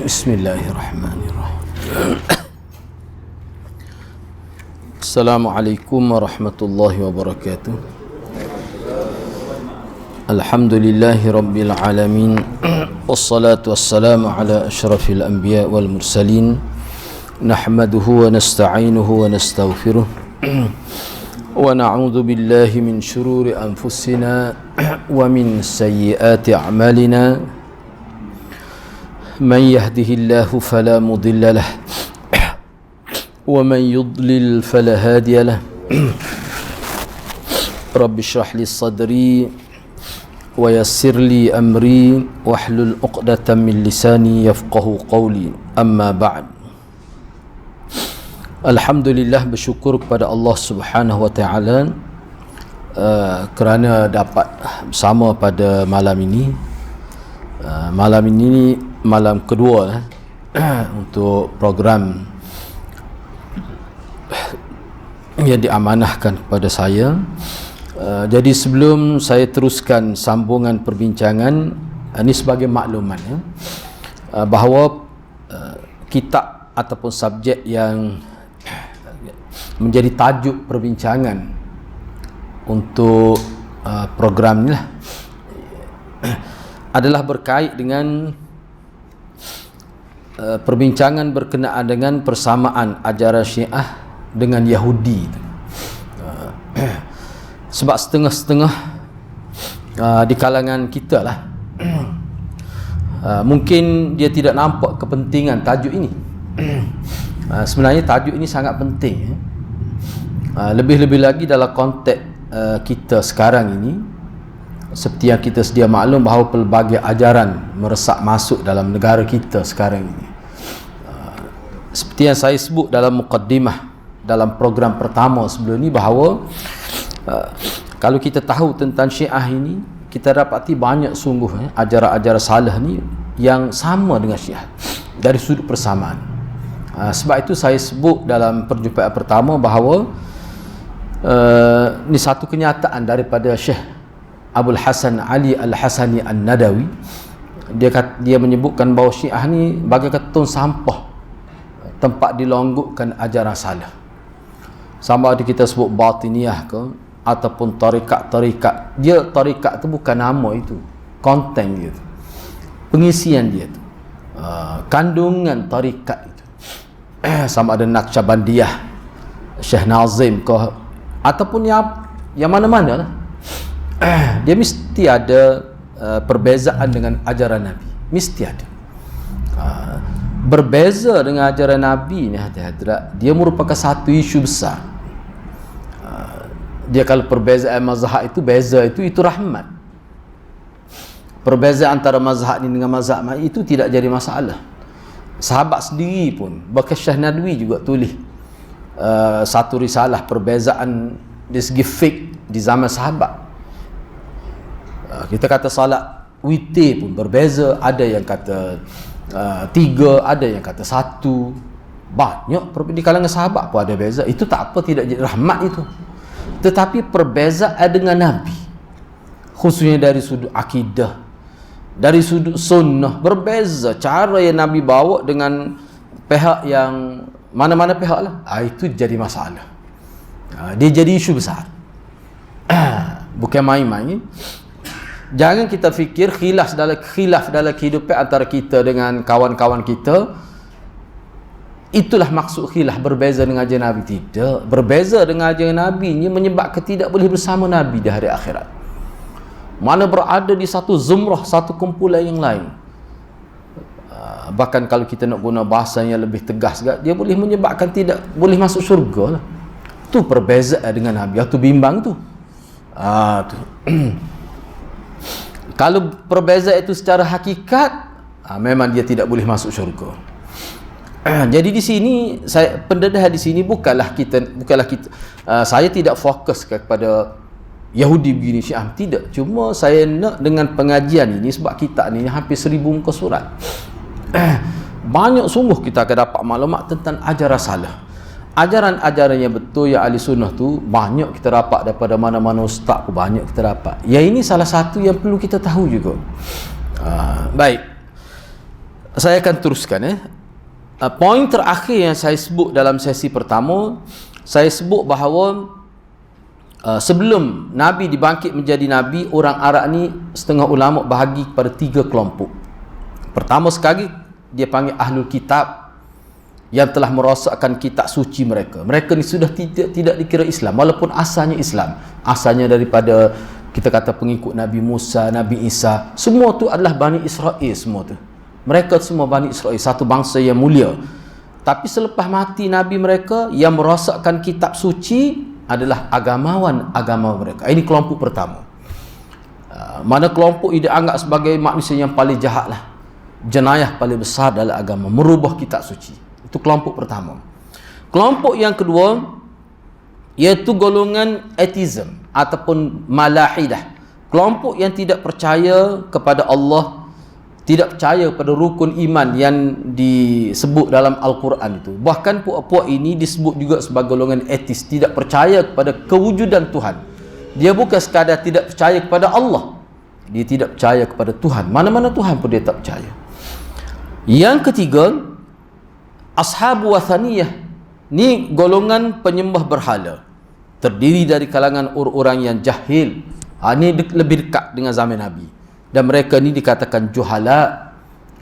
Bismillahirrahmanirrahim. Assalamualaikum warahmatullahi wabarakatuh. Alhamdulillahi rabbil alamin. Wassalatu wassalamu ala asyrafil anbiya wal mursalin. Nahmaduhu wa nasta'inuhu wa nastaghfiruh. Wa na'udzu billahi min shururi anfusina wa min sayyiati a'malina. Man yahdihillahu fala mudilla lahu wa man yudlil fala hadiya lahu. Rabbi shrah li sadri wa yassir li amri wahlul 'uqdatam min lisani yafqahu qawli. Amma ba'd. Alhamdulillah, bersyukur kepada Allah Subhanahu wa taala kerana dapat bersama pada malam ini. Malam ini malam kedua untuk program yang diamanahkan kepada saya. Jadi sebelum saya teruskan sambungan perbincangan, ini sebagai makluman bahawa kitab ataupun subjek yang menjadi tajuk perbincangan untuk program ini adalah berkait dengan perbincangan berkenaan dengan persamaan ajaran Syiah dengan Yahudi. Sebab setengah-setengah di kalangan kita lah mungkin dia tidak nampak kepentingan tajuk ini. Sebenarnya tajuk ini sangat penting, lebih-lebih lagi dalam konteks kita sekarang ini. Seperti yang kita sedia maklum bahawa pelbagai ajaran meresak masuk dalam negara kita sekarang ini. Seperti yang saya sebut dalam muqaddimah dalam program pertama sebelum ini, bahawa kalau kita tahu tentang Syiah ini, kita dapati banyak sungguh ajaran-ajaran salah ni yang sama dengan Syiah dari sudut persamaan. Sebab itu saya sebut dalam perjumpaan pertama bahawa ni satu kenyataan daripada Syekh Abul Hasan Ali Al-Hasani An-Nadawi. Dia menyebutkan bahawa Syiah ni bagaikan tong sampah, tempat dilonggokkan ajaran salah. Sama ada kita sebut batiniyah ke ataupun tarikat-tarikat. Dia tarikat tu bukan nama itu, konten dia tu, pengisian dia tu, kandungan tarikat itu. Sama ada Naqsyabandiyah, Syekh Nazim ke ataupun yang mana-mana lah. Dia mesti ada perbezaan dengan ajaran Nabi, mesti ada. Berbeza dengan ajaran Nabi ni hadirat, dia merupakan satu isu besar. Dia kalau perbezaan mazhab itu beza, itu rahmat. Perbezaan antara mazhab ni dengan mazhab itu tidak jadi masalah. Sahabat sendiri pun, bahkan Syekh Nadwi juga tulis satu risalah perbezaan dari segi fiqh di zaman sahabat. Kita kata salat witir pun berbeza, ada yang kata 3, ada yang kata 1. Banyak di kalangan sahabat pun ada beza. Itu tak apa, tidak jadi rahmat itu. Tetapi perbezaan dengan Nabi, khususnya dari sudut akidah, dari sudut sunnah, berbeza cara yang Nabi bawa dengan pihak yang mana-mana pihak lah. Itu jadi masalah. Dia jadi isu besar. Bukan main-main. Jangan kita fikir khilaf dalam kehidupan antara kita dengan kawan-kawan kita, itulah maksud khilaf, berbeza dengan ajaran Nabi. Tidak. Berbeza dengan ajaran Nabi ini menyebabkan tidak boleh bersama Nabi di hari akhirat. Mana berada di satu zumrah, satu kumpulan yang lain. Bahkan kalau kita nak guna bahasa yang lebih tegas, dia boleh menyebabkan tidak boleh masuk syurga lah. Tu perbezaan dengan Nabi, tu bimbang tu. Tu. Kalau perbezaan itu secara hakikat, memang dia tidak boleh masuk syurga. Jadi di sini pendedah di sini bukanlah kita saya tidak fokus kepada Yahudi begini, Syiah tidak. Cuma saya nak dengan pengajian ini, sebab kita ni hampir 1000 muka surat. Banyak sungguh kita akan dapat maklumat tentang ajaran salah. Ajaran-ajaran yang betul yang ahli sunnah tu banyak kita dapat daripada mana-mana ustaz pun banyak kita dapat. Yang ini salah satu yang perlu kita tahu juga. Baik. Saya akan teruskan poin terakhir yang saya sebut dalam sesi pertama, saya sebut bahawa sebelum Nabi dibangkit menjadi Nabi, orang Arab ni setengah ulama bahagi kepada 3 kelompok. Pertama sekali dia panggil Ahlul Kitab, yang telah merosakkan kitab suci mereka. Mereka ni sudah tidak dikira Islam, walaupun asalnya Islam. Asalnya daripada, kita kata, pengikut Nabi Musa, Nabi Isa. Semua tu adalah Bani Israel semua tu. Mereka semua Bani Israel, satu bangsa yang mulia. Tapi selepas mati Nabi mereka, yang merosakkan kitab suci adalah agamawan mereka. Ini kelompok pertama. Mana kelompok ini dianggap sebagai manusia yang paling jahat lah. Jenayah paling besar dalam agama, merubah kitab suci. Itu kelompok pertama. Kelompok yang kedua iaitu golongan atheism ataupun malahidah. Kelompok yang tidak percaya kepada Allah, tidak percaya pada rukun iman yang disebut dalam Al-Quran itu. Bahkan puak-puak ini disebut juga sebagai golongan atheist, tidak percaya kepada kewujudan Tuhan. Dia bukan sekadar tidak percaya kepada Allah, dia tidak percaya kepada Tuhan. Mana-mana Tuhan pun dia tak percaya. Yang ketiga, Ashabu Wathaniyah. Ni golongan penyembah berhala, terdiri dari kalangan orang-orang yang jahil. Ini lebih dekat dengan zaman Nabi. Dan mereka ni dikatakan juhala,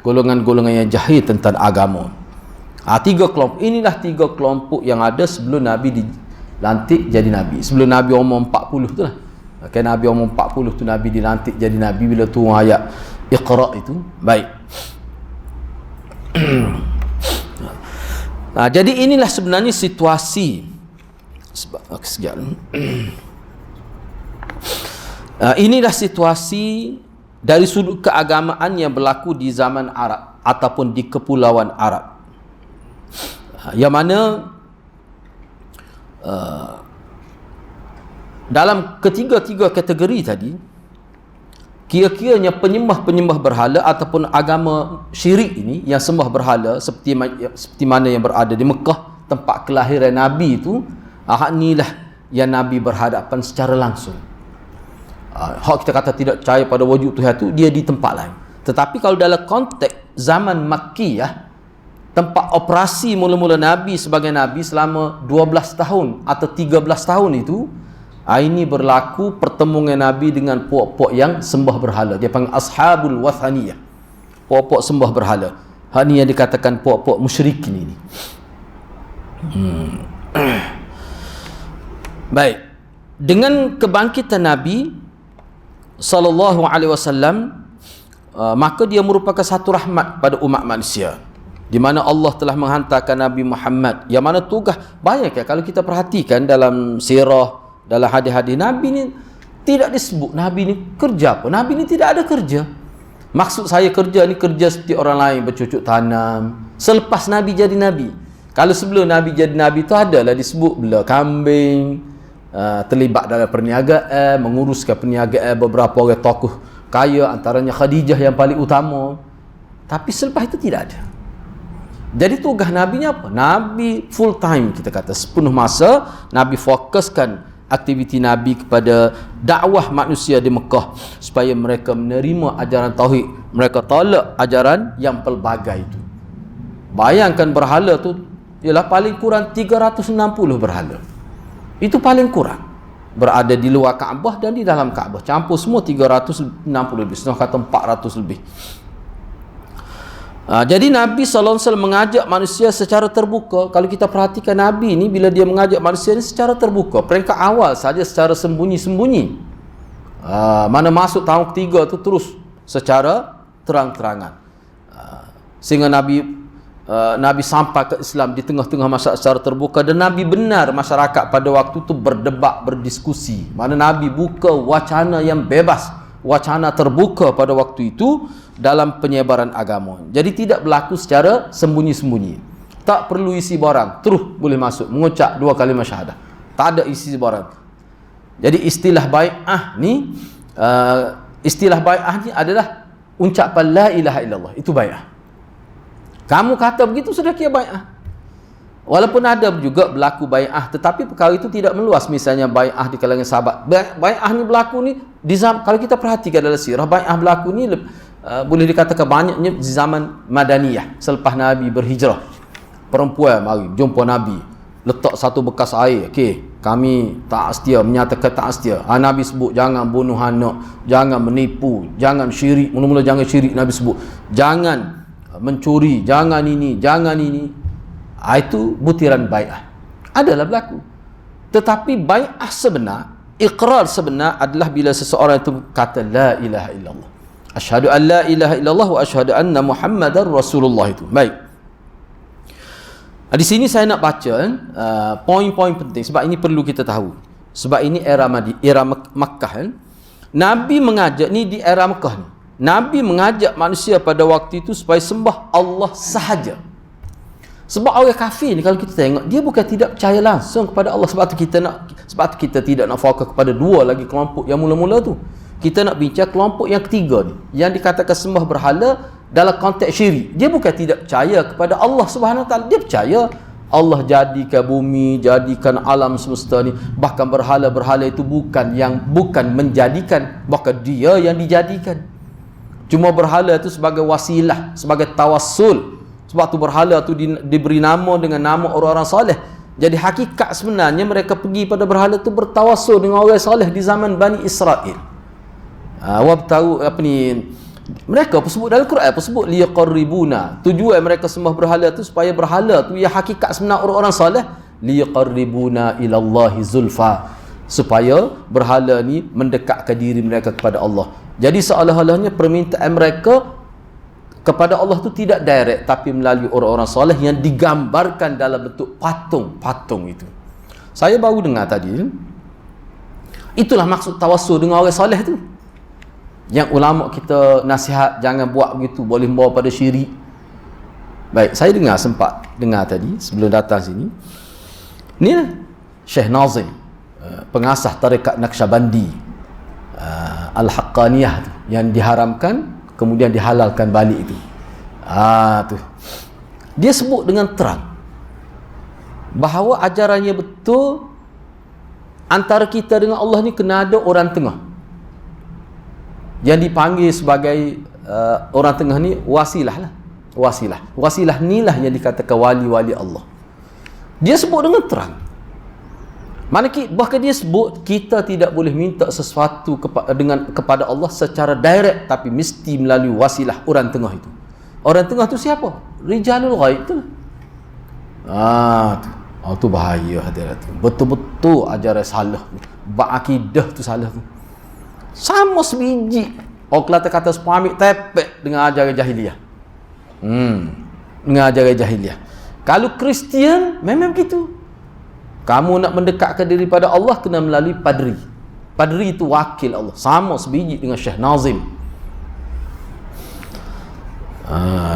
golongan-golongan yang jahil tentang agama. 3 kelompok. Inilah 3 kelompok yang ada sebelum Nabi dilantik jadi Nabi. Sebelum Nabi umur 40 tu lah. Nabi umur 40 tu Nabi dilantik jadi Nabi bila turun ayat Iqra itu. Baik. Jadi inilah sebenarnya situasi. Sekejap. Inilah situasi dari sudut keagamaan yang berlaku di zaman Arab ataupun di kepulauan Arab, yang mana dalam ketiga-tiga kategori tadi, kira-kiranya penyembah-penyembah berhala ataupun agama syirik ini yang sembah berhala seperti mana yang berada di Mekah, tempat kelahiran Nabi itu, inilah yang Nabi berhadapan secara langsung. Hak kita kata tidak percaya pada wujud Tuhan itu, dia di tempat lain. Tetapi kalau dalam konteks zaman Makkiyah, tempat operasi mula-mula Nabi sebagai Nabi selama 12 tahun atau 13 tahun itu, ini berlaku pertemuan Nabi dengan puak-puak yang sembah berhala. Dia panggil Ashabul Wathaniyah, puak-puak sembah berhala. Ini yang dikatakan puak-puak musyrikin ini. Baik. Dengan kebangkitan Nabi sallallahu alaihi wasallam, maka dia merupakan satu rahmat pada umat manusia, di mana Allah telah menghantarkan Nabi Muhammad, yang mana tugas banyak ya. Kalau kita perhatikan dalam sirah, dalam hadis-hadis, Nabi ni tidak disebut Nabi ni kerja apa. Nabi ni tidak ada kerja. Maksud saya kerja ni kerja seperti orang lain, bercucuk tanam. Selepas Nabi jadi Nabi. Kalau sebelum Nabi jadi Nabi tu adalah disebut bela kambing, terlibat dalam perniagaan, menguruskan perniagaan beberapa orang tokoh kaya, antaranya Khadijah yang paling utama. Tapi selepas itu tidak ada. Jadi tugas Nabi ni apa? Nabi full time, kita kata sepenuh masa Nabi fokuskan aktiviti Nabi kepada dakwah manusia di Mekah supaya mereka menerima ajaran tauhid. Mereka tolak ajaran yang pelbagai itu. Bayangkan berhala tu ialah paling kurang 360 berhala. Itu paling kurang. Berada di luar Kaabah dan di dalam Kaabah. Campur semua 360 lebih. Setengah kata 400 lebih. Jadi Nabi SAW mengajak manusia secara terbuka. Kalau kita perhatikan Nabi ni, bila dia mengajak manusia ni secara terbuka, peringkat awal saja secara sembunyi-sembunyi, mana masuk tahun ketiga tu terus secara terang-terangan, sehingga Nabi sampai ke Islam di tengah-tengah masyarakat secara terbuka. Dan Nabi benar masyarakat pada waktu tu berdebat, berdiskusi. Mana Nabi buka wacana yang bebas, wacana terbuka pada waktu itu dalam penyebaran agama. Jadi tidak berlaku secara sembunyi-sembunyi. Tak perlu isi barang, terus boleh masuk mengucap 2 kalimah syahadah. Tak ada isi barang. Jadi istilah bai'ah ni, adalah ucapan la ilaha illallah. Itu bai'ah. Kamu kata begitu sudah kira bai'ah. Walaupun ada juga berlaku bai'ah, tetapi perkara itu tidak meluas. Misalnya bai'ah di kalangan sahabat. Bai'ah ni berlaku ni kalau kita perhatikan dalam sirah, bai'ah berlaku ni boleh dikatakan banyaknya di zaman Madaniyah, selepas Nabi berhijrah. Perempuan mari jumpa Nabi, letak satu bekas air, okey, kami tak setia, menyatakan tak setia. Nabi sebut jangan bunuh anak, jangan menipu, jangan syirik, mula-mula jangan syirik. Nabi sebut jangan mencuri, jangan ini, jangan ini. Itu butiran bai'ah, adalah berlaku. Tetapi bai'ah sebenar, iqrar sebenar adalah bila seseorang itu kata la ilaha illallah, asyhadu an la ilaha illallah wa asyhadu anna muhammadar rasulullah. Itu baik. Di sini saya nak baca poin-poin penting, sebab ini perlu kita tahu. Sebab ini era Makkah kan. Nabi mengajak ni di era Makkah ni. Nabi mengajak manusia pada waktu itu supaya sembah Allah sahaja. Sebab orang kafir ni kalau kita tengok, dia bukan tidak percaya langsung kepada Allah. Sebab tu kita tidak nak fokus kepada dua lagi kelompok yang mula-mula tu. Kita nak bincang kelompok yang ketiga ni, yang dikatakan sembah berhala dalam konteks syirik. Dia bukan tidak percaya kepada Allah Subhanahu Wa Taala, dia percaya Allah jadikan bumi, jadikan alam semesta ni. Bahkan berhala-berhala itu bukan menjadikan, bahkan dia yang dijadikan. Cuma berhala itu sebagai wasilah, sebagai tawassul. Sebab tu berhala tu diberi nama dengan nama orang-orang soleh. Jadi hakikat sebenarnya mereka pergi pada berhala tu bertawassul dengan orang soleh di zaman Bani Israel. Awak tahu apa ni? Mereka apa sebut dalam Quran, apa sebut liqarribuna. Tujuan mereka sembah berhala tu supaya berhala tu yang hakikat sebenar orang-orang soleh, liqarribuna ilallahi zulfa, supaya berhala ni mendekatkan diri mereka kepada Allah. Jadi seolah-olahnya permintaan mereka kepada Allah tu tidak direct, tapi melalui orang-orang soleh yang digambarkan dalam bentuk patung-patung itu. Saya baru dengar tadi, itulah maksud tawassul dengan orang soleh tu. Yang ulama kita nasihat jangan buat begitu, boleh membawa pada syirik. Baik, saya sempat dengar tadi sebelum datang sini. Ni Syekh Nazim, pengasas tarekat Naqsyabandi, Al-Haqqaniyah tu, yang diharamkan kemudian dihalalkan balik itu. Tu. Dia sebut dengan terang bahawa ajarannya betul, antara kita dengan Allah ni kena ada orang tengah. Yang dipanggil sebagai orang tengah ni wasilah lah. Wasilah ni lah yang dikatakan wali-wali Allah. Dia sebut dengan terang. Bahkan dia sebut kita tidak boleh minta sesuatu kepada Allah secara direct, tapi mesti melalui wasilah orang tengah itu. Orang tengah tu siapa? Rijalul ghaib tu. Tu bahaya hadirat tu. Betul-betul ajaran salah. Akidah tu salah tu. Sama sebiji orang Kelantan kata sepamik tepek dengan ajaran jahiliah. Dengan ajaran jahiliah. Kalau Kristian memang begitu. Kamu nak mendekatkan diri pada Allah kena melalui padri. Padri itu wakil Allah. Sama sebiji dengan Syekh Nazim.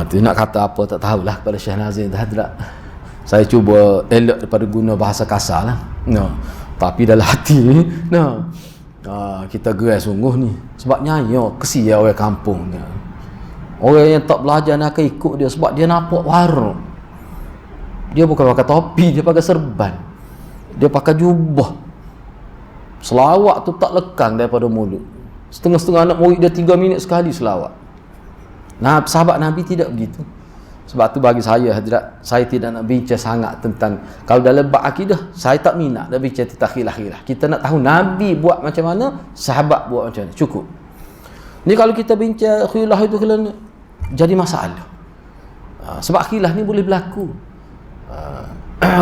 Tu nak kata apa tak tahulah kepada Syekh Nazim tak. Saya cuba elak daripada guna bahasa kasar lah. Tapi dalam hati ni kita gerai sungguh ni. Sebab nyanyi kesian orang kampung ni. Orang yang tak belajar nak ikut dia sebab dia nampak warung. Dia bukan pakai topi, dia pakai serban. Dia pakai jubah. Selawat tu tak lekang daripada mulut. Setengah-setengah anak murid dia 3 minit sekali selawat. Sahabat Nabi tidak begitu. Sebab tu bagi saya hadirat, saya tidak nak bincang sangat tentang, kalau dalam bab akidah saya tak minat nak bincang tentang khilaf-khilaf. Kita nak tahu Nabi buat macam mana, sahabat buat macam mana, cukup. Ni kalau kita bincang khilaf itu jadi masalah. Sebab khilaf ni boleh berlaku.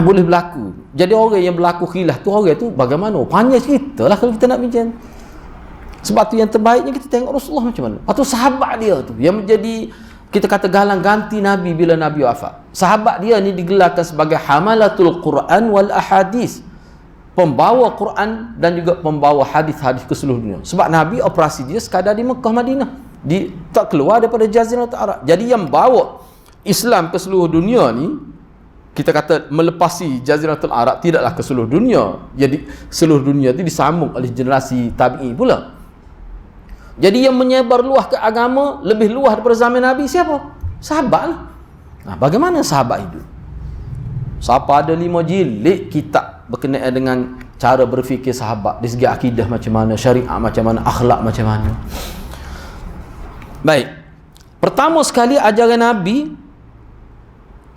Boleh berlaku. Jadi orang yang berlaku khilaf tu, orang tu bagaimana? Panjang cerita lah kalau kita nak bincang. Sebab tu yang terbaiknya kita tengok Rasulullah macam mana. Atau sahabat dia tu yang menjadi, kita kata galang ganti Nabi bila Nabi wafat. Sahabat dia ni digelarkan sebagai hamalatul Quran wal ahadis, pembawa Quran dan juga pembawa hadis-hadis ke seluruh dunia. Sebab Nabi operasi dia sekadar di Mekah Madinah, tak keluar daripada Jaziratul Arab. Jadi yang bawa Islam ke seluruh dunia ni, kita kata melepasi Jaziratul Arab tidaklah ke seluruh dunia. Jadi seluruh dunia itu disambung oleh generasi tabi'in pula. Jadi yang menyebar luas ke agama lebih luas daripada zaman Nabi siapa? Sahabat lah. Bagaimana sahabat hidup? Siapa ada 5 jilid kitab berkenaan dengan cara berfikir sahabat dari segi akidah macam mana, syariat macam mana, akhlak macam mana. Baik, Pertama sekali ajaran Nabi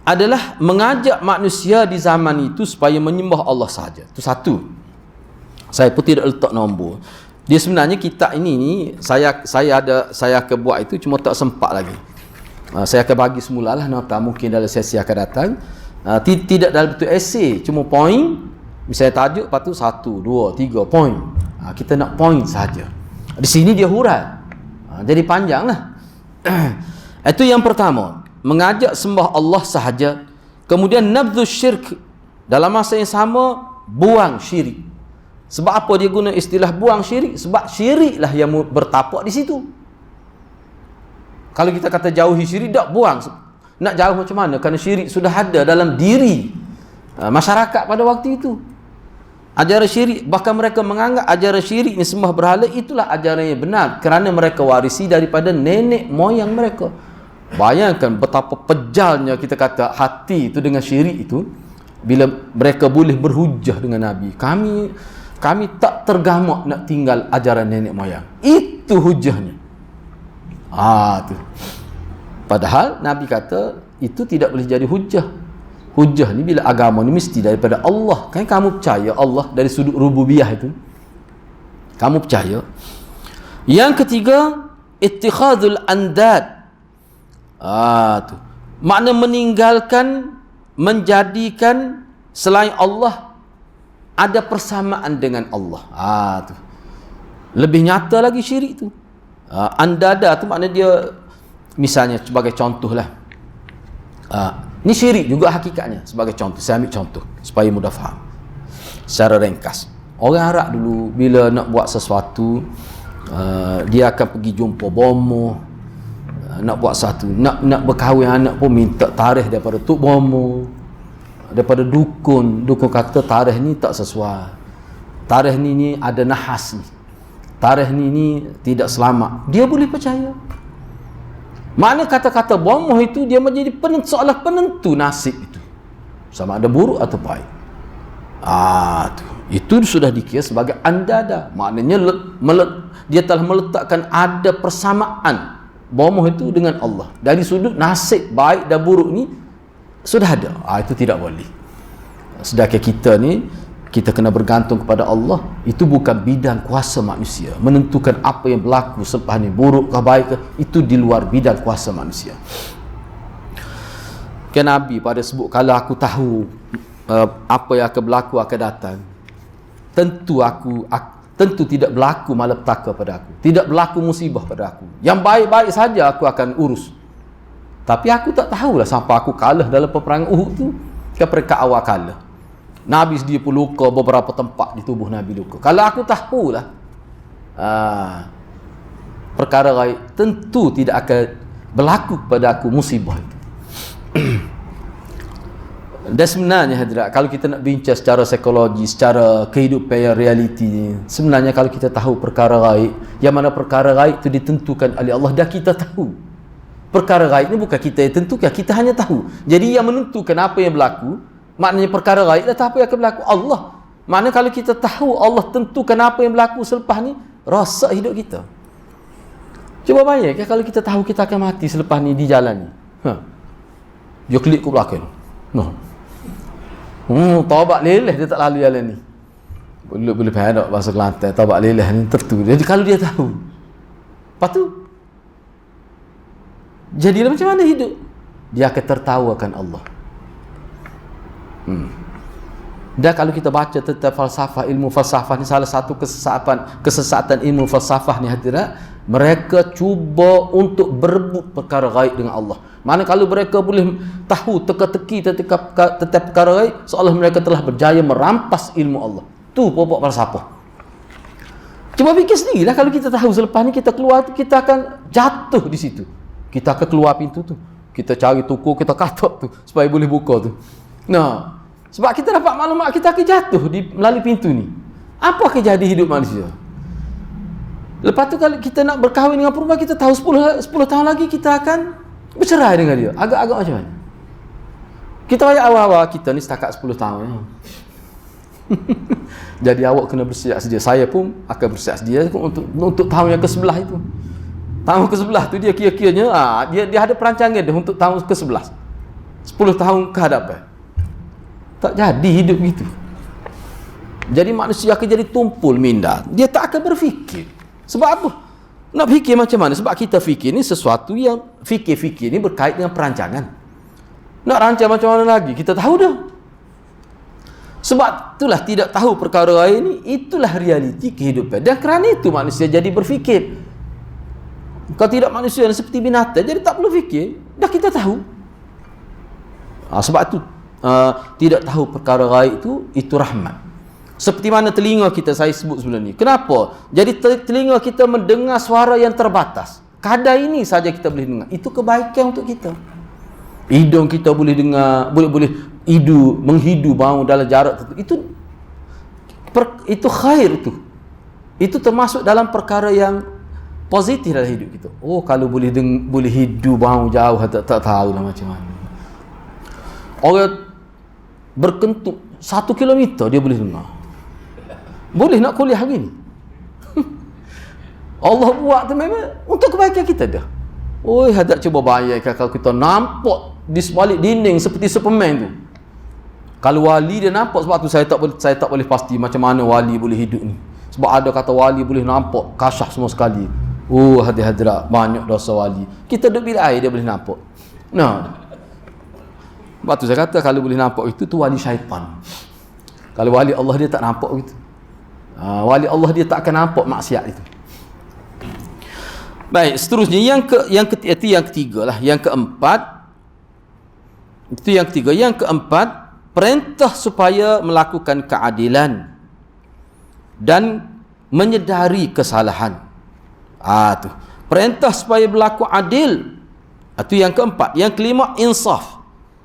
adalah mengajak manusia di zaman itu supaya menyembah Allah sahaja. Itu satu. Saya pun tidak letak nombor. Dia sebenarnya kitab ini ni saya akan buat itu, cuma tak sempat lagi. Saya akan bagi semulalah nota, mungkin dalam sesi akan datang. Tidak dalam bentuk esei, cuma poin. Misalnya tajuk, lepas tu 1, 2, 3 poin. Kita nak poin saja. Di sini dia hurai. Jadi panjanglah. Itu yang pertama, mengajak sembah Allah sahaja. Kemudian nabdhu syirk, dalam masa yang sama buang syirik. Sebab apa dia guna istilah buang syirik? Sebab syiriklah yang bertapak di situ. Kalau kita kata jauhi syirik, tak buang. Nak jauh macam mana? Kerana syirik sudah ada dalam diri masyarakat pada waktu itu. Ajaran syirik, bahkan mereka menganggap ajaran syirik ni sembah berhala itulah ajaran yang benar, kerana mereka warisi daripada nenek moyang mereka. Bayangkan betapa pejalnya kita kata hati itu dengan syirik itu, bila mereka boleh berhujah dengan Nabi. Kami tak tergamak nak tinggal ajaran nenek moyang. Itu hujahnya. Tu. Padahal Nabi kata itu tidak boleh jadi hujah. Hujah ni bila agama ni mesti daripada Allah. Kan kamu percaya Allah dari sudut rububiyah itu? Kamu percaya? Yang ketiga, ittikhadul andad. Tu. Makna meninggalkan, menjadikan selain Allah ada persamaan dengan Allah. Tu. Lebih nyata lagi syirik tu. Andada tu makna dia, misalnya sebagai contohlah. Ini syirik juga hakikatnya. Sebagai contoh, saya ambil contoh supaya mudah faham secara ringkas. Orang Arab dulu bila nak buat sesuatu, dia akan pergi jumpa bomoh, nak buat satu, nak berkahwin anak pun minta tarikh daripada tok bomoh, daripada dukun. Dukun kata tarikh ni tak sesuai, tarikh ni ada nahas ni, tarikh ni tidak selamat. Dia boleh percaya. Makna kata-kata bomoh itu dia menjadi seolah penentu nasib itu, sama ada buruk atau baik. Itu sudah dikira sebagai andada. Maknanya dia telah meletakkan ada persamaan bomoh itu dengan Allah. Dari sudut nasib baik dan buruk ni sudah ada. Itu tidak boleh. Sedangkan kita ni, kita kena bergantung kepada Allah. Itu bukan bidang kuasa manusia. Menentukan apa yang berlaku selepas ni, buruk ke baik ke, itu di luar bidang kuasa manusia. Kan Nabi pada sebut, kalau aku tahu apa yang akan berlaku akan datang, tentu tidak berlaku malapetaka pada aku, tidak berlaku musibah pada aku. Yang baik-baik saja aku akan urus. Tapi aku tak tahulah sampai aku kalah dalam peperangan Uhud tu, ke peringkat awal kalah. Nabi sendiri pun luka, beberapa tempat di tubuh Nabi luka. Kalau aku tahulah perkara gaib, tentu tidak akan berlaku pada aku musibah itu. Dan sebenarnya hadirat, kalau kita nak bincang secara psikologi, secara kehidupan realiti, sebenarnya kalau kita tahu perkara gaib, yang mana perkara gaib itu ditentukan oleh Allah, dah kita tahu. Perkara gaib ni bukan kita yang tentukan, kita hanya tahu. Jadi yang menentukan apa yang berlaku, maknanya perkara gaib dah tahu apa yang akan berlaku, Allah. Maknanya kalau kita tahu Allah tentukan apa yang berlaku selepas ni, rosak hidup kita. Cuba bayangkan kalau kita tahu kita akan mati selepas ni di jalan ni. Dia klik ke belakang. Taubat leleh dia tak lalu jalan ni. Boleh faham tak bahasa Kelantan, taubat leleh ni tertu. Jadi kalau dia tahu, lepas tu jadilah macam mana hidup? Dia akan tertawakan Allah. Dan kalau kita baca tentang falsafah, ilmu falsafah ni, salah satu kesesatan ilmu falsafah ni hadirat, mereka cuba untuk berebut perkara gaib dengan Allah. Mana kalau mereka boleh tahu teka-teki tentang perkara gaib, seolah mereka telah berjaya merampas ilmu Allah. Tu pokok falsafah. Cuba fikir sendirilah, kalau kita tahu selepas ni kita keluar, kita akan jatuh di situ. Kita akan keluar pintu tu, kita cari toko, kita katok tu supaya boleh buka tu. Sebab kita dapat maklumat kita akan jatuh melalui pintu ni. Apa akan jadi hidup manusia? Lepas tu kalau kita nak berkahwin dengan perempuan, kita tahu 10 tahun lagi kita akan bercerai dengan dia. Agak-agak macam mana? Kita bayar awal-awal kita ni setakat 10 tahun. Jadi awak kena bersiap sedia. Saya pun akan bersiap sedia untuk tahun yang ke-11 itu. Tahun ke-11 tu dia kira-kiranya dia ada perancangan dia untuk tahun ke-11. 10 tahun ke hadapan. Tak jadi hidup gitu. Jadi manusia akan jadi tumpul minda. Dia tak akan berfikir. Sebab apa? Nak fikir macam mana? Sebab kita fikir ni sesuatu yang fikir-fikir ni berkait dengan perancangan. Nak rancang macam mana lagi? Kita tahu dah. Sebab itulah tidak tahu perkara lain ni, itulah realiti kehidupan. Dan kerana itu manusia jadi berfikir. Kalau tidak manusia seperti binatang, jadi tak perlu fikir. Dah kita tahu. Sebab itu tidak tahu perkara gaib itu rahmat. Seperti mana telinga kita saya sebut sebelum ni. Kenapa? Jadi telinga kita mendengar suara yang terbatas. Kadar ini saja kita boleh dengar. Itu kebaikan untuk kita. Hidung kita boleh dengar, boleh menghidu bau dalam jarak tertentu. Itu khair itu. Itu termasuk dalam perkara yang positif dalam hidup kita. Oh, kalau boleh hidu bau jauh, tak tahulah macam mana. Orang berkentut 1 kilometer dia boleh dengar. Boleh nak kuliah hari ni. Allah buat tu memang untuk kebaikan kita dah. Oi, hadap cuba bayangkan kalau kita nampak di sebalik dinding seperti Superman tu. Kalau wali dia nampak, sebab tu saya tak boleh pasti macam mana wali boleh hidup ni. Sebab ada kata wali boleh nampak kasyaf semua sekali. Oh, hadirat banyak dosa wali. Kita duduk bilik air dia boleh nampak. Nah. Sebab tu saya kata kalau boleh nampak itu tu wali syaitan. Kalau wali Allah dia tak nampak gitu. Wali Allah dia tak akan nampak maksiat itu. Baik, seterusnya yang ketiga lah, yang keempat. Itu yang ketiga. Yang keempat, perintah supaya melakukan keadilan dan menyedari kesalahan. Tu. Perintah supaya berlaku adil. Itu yang keempat. Yang kelima, insaf.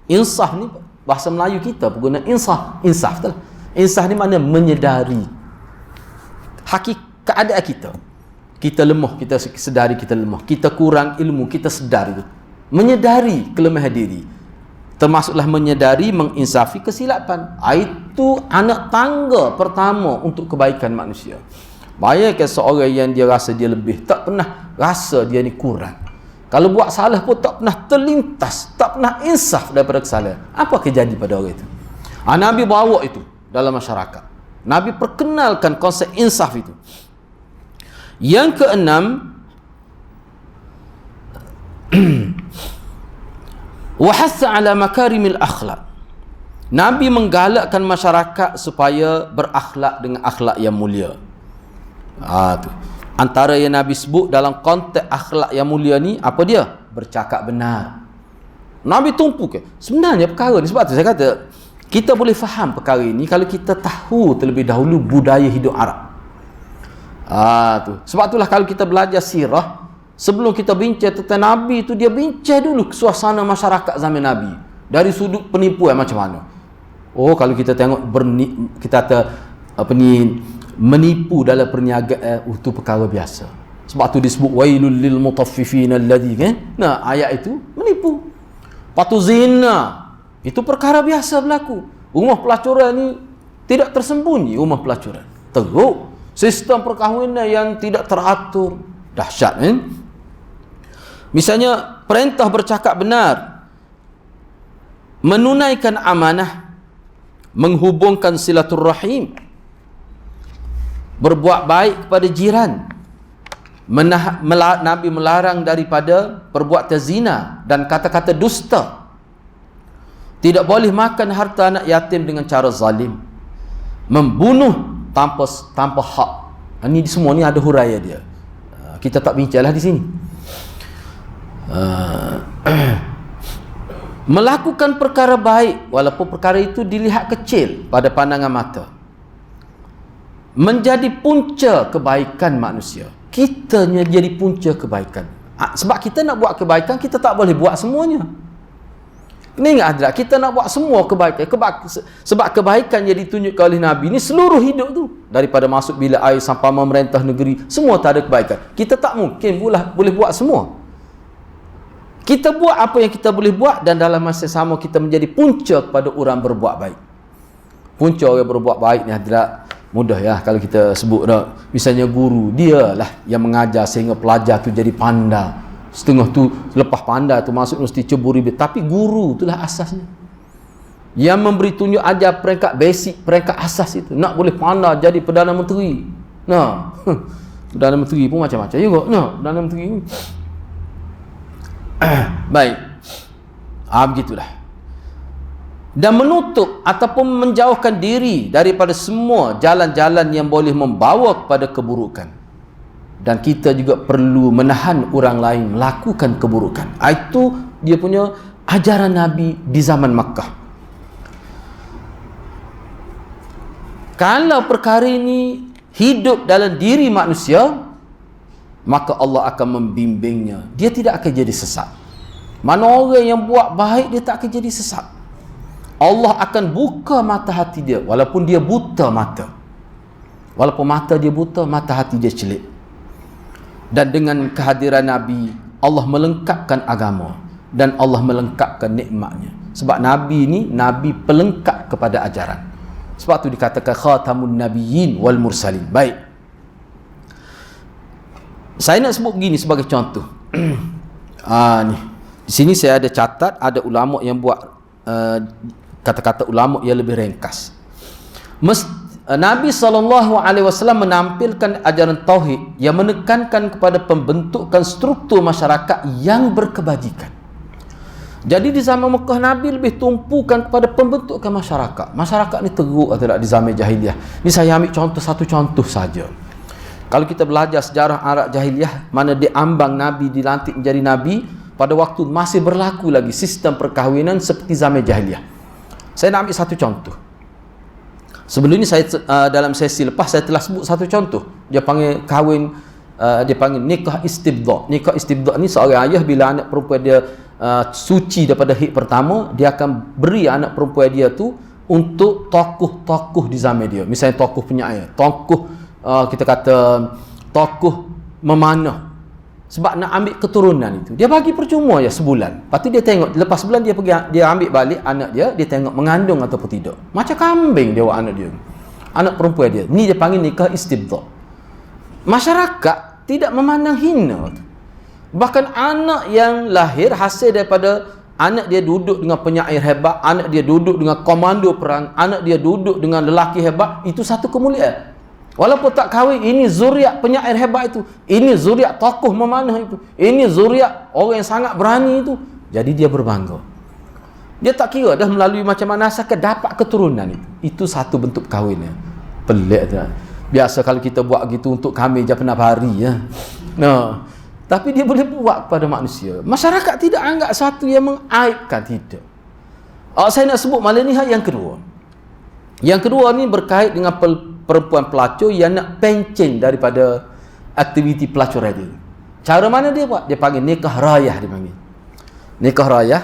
Insaf ni bahasa Melayu kita guna insaf. Insaf tu lah. Insaf ni makna menyedari keadaan kita. Kita lemah, kita sedari kita lemah. Kita kurang ilmu, kita sedar itu. Menyedari kelemahan diri. Termasuklah menyedari, menginsafi kesilapan. Itu anak tangga pertama untuk kebaikan manusia. Bayangkan seorang yang dia rasa dia lebih, tak pernah rasa dia ni kurang. Kalau buat salah pun tak pernah terlintas, tak pernah insaf daripada kesalahan. Apa kejadian pada orang itu? Nabi bawa itu dalam masyarakat. Nabi perkenalkan konsep insaf itu. Yang keenam, wahassa ala makarimil akhlak. Nabi menggalakkan masyarakat supaya berakhlak dengan akhlak yang mulia. Tu. Antara yang Nabi sebut dalam konteks akhlak yang mulia ni, apa dia? Bercakap benar. Nabi tumpu ke? Sebenarnya perkara ni, sebab tu saya kata, kita boleh faham perkara ini kalau kita tahu terlebih dahulu budaya hidup Arab. Tu. Sebab itulah kalau kita belajar sirah, sebelum kita bincang tentang Nabi itu, dia bincang dulu suasana masyarakat zaman Nabi. Dari sudut penipuan macam mana. Oh, kalau kita tengok menipu dalam perniagaan, itu perkara biasa. Sebab tu disebut wailul lil mutaffifin alladhi, kan? Nah, ayat itu menipu. Patu zina, itu perkara biasa berlaku. Rumah pelacuran ni tidak tersembunyi, rumah pelacuran. Teruk. Sistem perkahwinan yang tidak teratur, dahsyat, kan? Misalnya perintah bercakap benar, menunaikan amanah, menghubungkan silaturrahim, berbuat baik kepada jiran. Nabi melarang daripada perbuatan zina dan kata-kata dusta. Tidak boleh makan harta anak yatim dengan cara zalim. Membunuh tanpa hak. Ini semua ni ada huraian dia. Kita tak bincanglah di sini. Melakukan perkara baik walaupun perkara itu dilihat kecil pada pandangan mata, menjadi punca kebaikan manusia. Kitanya jadi punca kebaikan. Sebab kita nak buat kebaikan, kita tak boleh buat semuanya. Kena ingat hadirat, kita nak buat semua kebaikan. Sebab kebaikan yang ditunjukkan oleh Nabi ni seluruh hidup tu, daripada masuk bilik air sampai memerintah negeri, semua tak ada kebaikan. Kita tak mungkin boleh buat semua. Kita buat apa yang kita boleh buat, dan dalam masa sama kita menjadi punca kepada orang berbuat baik. Punca orang berbuat baik ni hadirat, Mudah ya kalau kita sebut dah. Misalnya guru, dialah yang mengajar sehingga pelajar tu jadi pandai. Setengah tu lepas pandai tu masuk mesti ceburi. Tapi guru itulah asasnya. Yang memberi tunjuk ajar peringkat basic, peringkat asas itu. Nak boleh pandai jadi Perdana Menteri. Nah, Perdana Menteri pun macam-macam juga. Nah, Perdana Menteri ni. Baik. Begitulah. Dan menutup ataupun menjauhkan diri daripada semua jalan-jalan yang boleh membawa kepada keburukan. Dan kita juga perlu menahan orang lain melakukan keburukan. Itu dia punya ajaran Nabi di zaman Makkah. Kalau perkara ini hidup dalam diri manusia, maka Allah akan membimbingnya. Dia tidak akan jadi sesat. Mana orang yang buat baik, dia tak akan jadi sesat. Allah akan buka mata hati dia walaupun dia buta mata. Walaupun mata dia buta, mata hati dia celik. Dan dengan kehadiran Nabi, Allah melengkapkan agama dan Allah melengkapkan nikmatnya. Sebab Nabi ni Nabi pelengkap kepada ajaran. Sebab tu dikatakan khatamun nabiyyin wal mursalin. Baik. Saya nak sebut begini sebagai contoh. Ni. Di sini saya ada catat, ada ulama yang buat kata-kata ulama yang lebih ringkas. Nabi SAW menampilkan ajaran tauhid yang menekankan kepada pembentukan struktur masyarakat yang berkebajikan. Jadi di zaman Mekah, Nabi lebih tumpukan kepada pembentukan masyarakat. Masyarakat ni teruk atau tak di zaman jahiliah. Ni saya ambil satu contoh saja. Kalau kita belajar sejarah Arab jahiliah, mana diambang Nabi dilantik menjadi Nabi, pada waktu masih berlaku lagi sistem perkahwinan seperti zaman jahiliah. Saya nak ambil satu contoh. Sebelum ini saya dalam sesi lepas saya telah sebut satu contoh. Dia panggil kahwin, dia panggil nikah istibda'. Nikah istibda' ni seorang ayah bila anak perempuan dia suci daripada haid pertama, dia akan beri anak perempuan dia tu untuk tokoh-tokoh di zaman dia. Misalnya tokoh penyair, tokoh kita kata tokoh memanah. Sebab nak ambil keturunan itu, dia bagi percuma ya sebulan. Lepas tu dia tengok, lepas sebulan dia pergi, dia ambil balik anak dia tengok mengandung ataupun tidak. Macam kambing dia buat anak dia, anak perempuan dia. Ni dia panggil nikah istibda'. Masyarakat tidak memandang hina. Bahkan anak yang lahir hasil daripada anak dia duduk dengan penyair hebat, anak dia duduk dengan komando perang, anak dia duduk dengan lelaki hebat, itu satu kemuliaan. Walaupun tak kahwin, ini zuriat penyair hebat itu, ini zuriat tokoh memanah itu, ini zuriat orang yang sangat berani itu. Jadi dia berbangga. Dia tak kira dah melalui macam mana asal dapat keturunan itu. Itu satu bentuk kahwinnya. Pelik tak? Biasa kalau kita buat gitu untuk kami je pernah hari ya. Nah, tapi dia boleh buat kepada manusia. Masyarakat tidak anggap satu yang mengaibkan, tidak. Saya nak sebut malam ni yang kedua. Yang kedua ni berkait dengan perempuan pelacur yang nak pencen daripada aktiviti pelacuran dia. Cara mana dia buat? Dia panggil nikah rayah, dia panggil. Nikah rayah,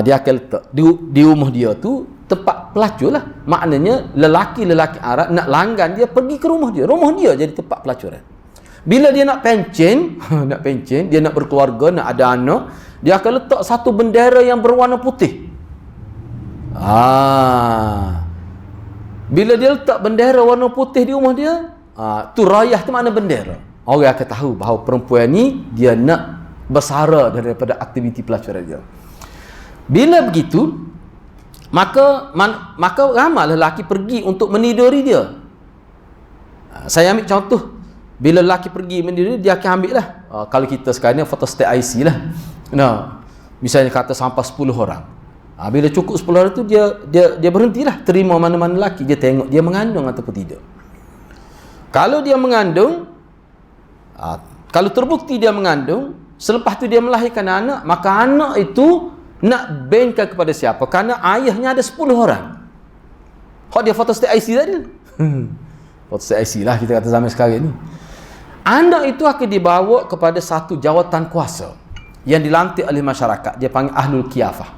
dia akan letak di rumah dia tu tempat pelacur lah. Maknanya lelaki-lelaki Arab nak langgan dia pergi ke rumah dia. Rumah dia jadi tempat pelacuran. Bila dia nak pencen, dia nak berkeluarga, nak ada anak, dia akan letak satu bendera yang berwarna putih. Bila dia letak bendera warna putih di rumah dia, tu rayah tu makna bendera. Orang akan tahu bahawa perempuan ni dia nak bersara daripada aktiviti pelacuran dia. Bila begitu, maka ramai lelaki pergi untuk meniduri dia. Saya ambil contoh. Bila lelaki pergi meniduri dia akan ambil lah. Kalau kita sekarang ni photostat IC lah. Nah, misalnya kata sampai 10 orang. Bila cukup 10 orang tu dia berhentilah terima mana-mana lelaki. Dia tengok dia mengandung ataupun tidak. Kalau dia mengandung, kalau terbukti dia mengandung, selepas tu dia melahirkan anak, maka anak itu nak benkan kepada siapa? Kerana ayahnya ada 10 orang. Hak dia photostat IC tadi. Photostat IC lah kita kata zaman sekarang ni. Anak itu akan dibawa kepada satu jawatan kuasa yang dilantik oleh masyarakat. Dia panggil ahlul khilafah.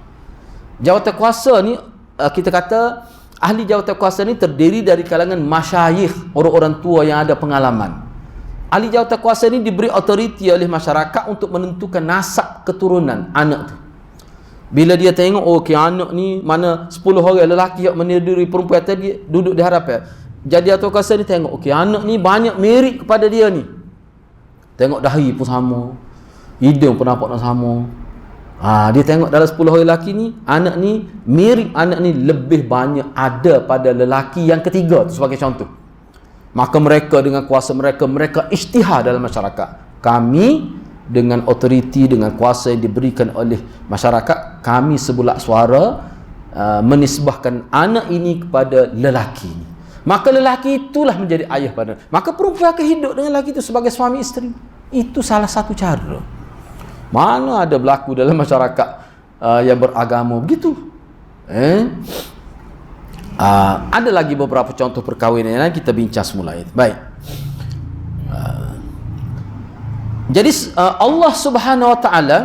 Jawatan kuasa ni, kita kata ahli jawatan kuasa ni terdiri dari kalangan masyayikh, orang-orang tua yang ada pengalaman. Ahli jawatan kuasa ni diberi autoriti oleh masyarakat untuk menentukan nasab keturunan anak tu. Bila dia tengok, okey anak ni mana 10 orang lelaki yang meniduri perempuan tadi duduk di hadapan, jadi atuk kasar ni tengok, okey, anak ni banyak mirip kepada dia ni. Tengok dahi pun sama, hidung pun nampak sama. Dia tengok dalam 10 orang lelaki ni, anak ni mirip anak ni lebih banyak ada pada lelaki yang ketiga tu sebagai contoh. Maka mereka dengan kuasa mereka isytihar dalam masyarakat. Kami dengan otoriti, dengan kuasa yang diberikan oleh masyarakat, kami sebulak suara menisbahkan anak ini kepada lelaki ni. Maka lelaki itulah menjadi ayah pada. Maka perempuan akan hidup dengan lelaki itu sebagai suami isteri. Itu salah satu cara. Mana ada berlaku dalam masyarakat yang beragama begitu. Ada lagi beberapa contoh perkahwinan yang kita bincang semula. Baik. Jadi Allah Subhanahu Wa Taala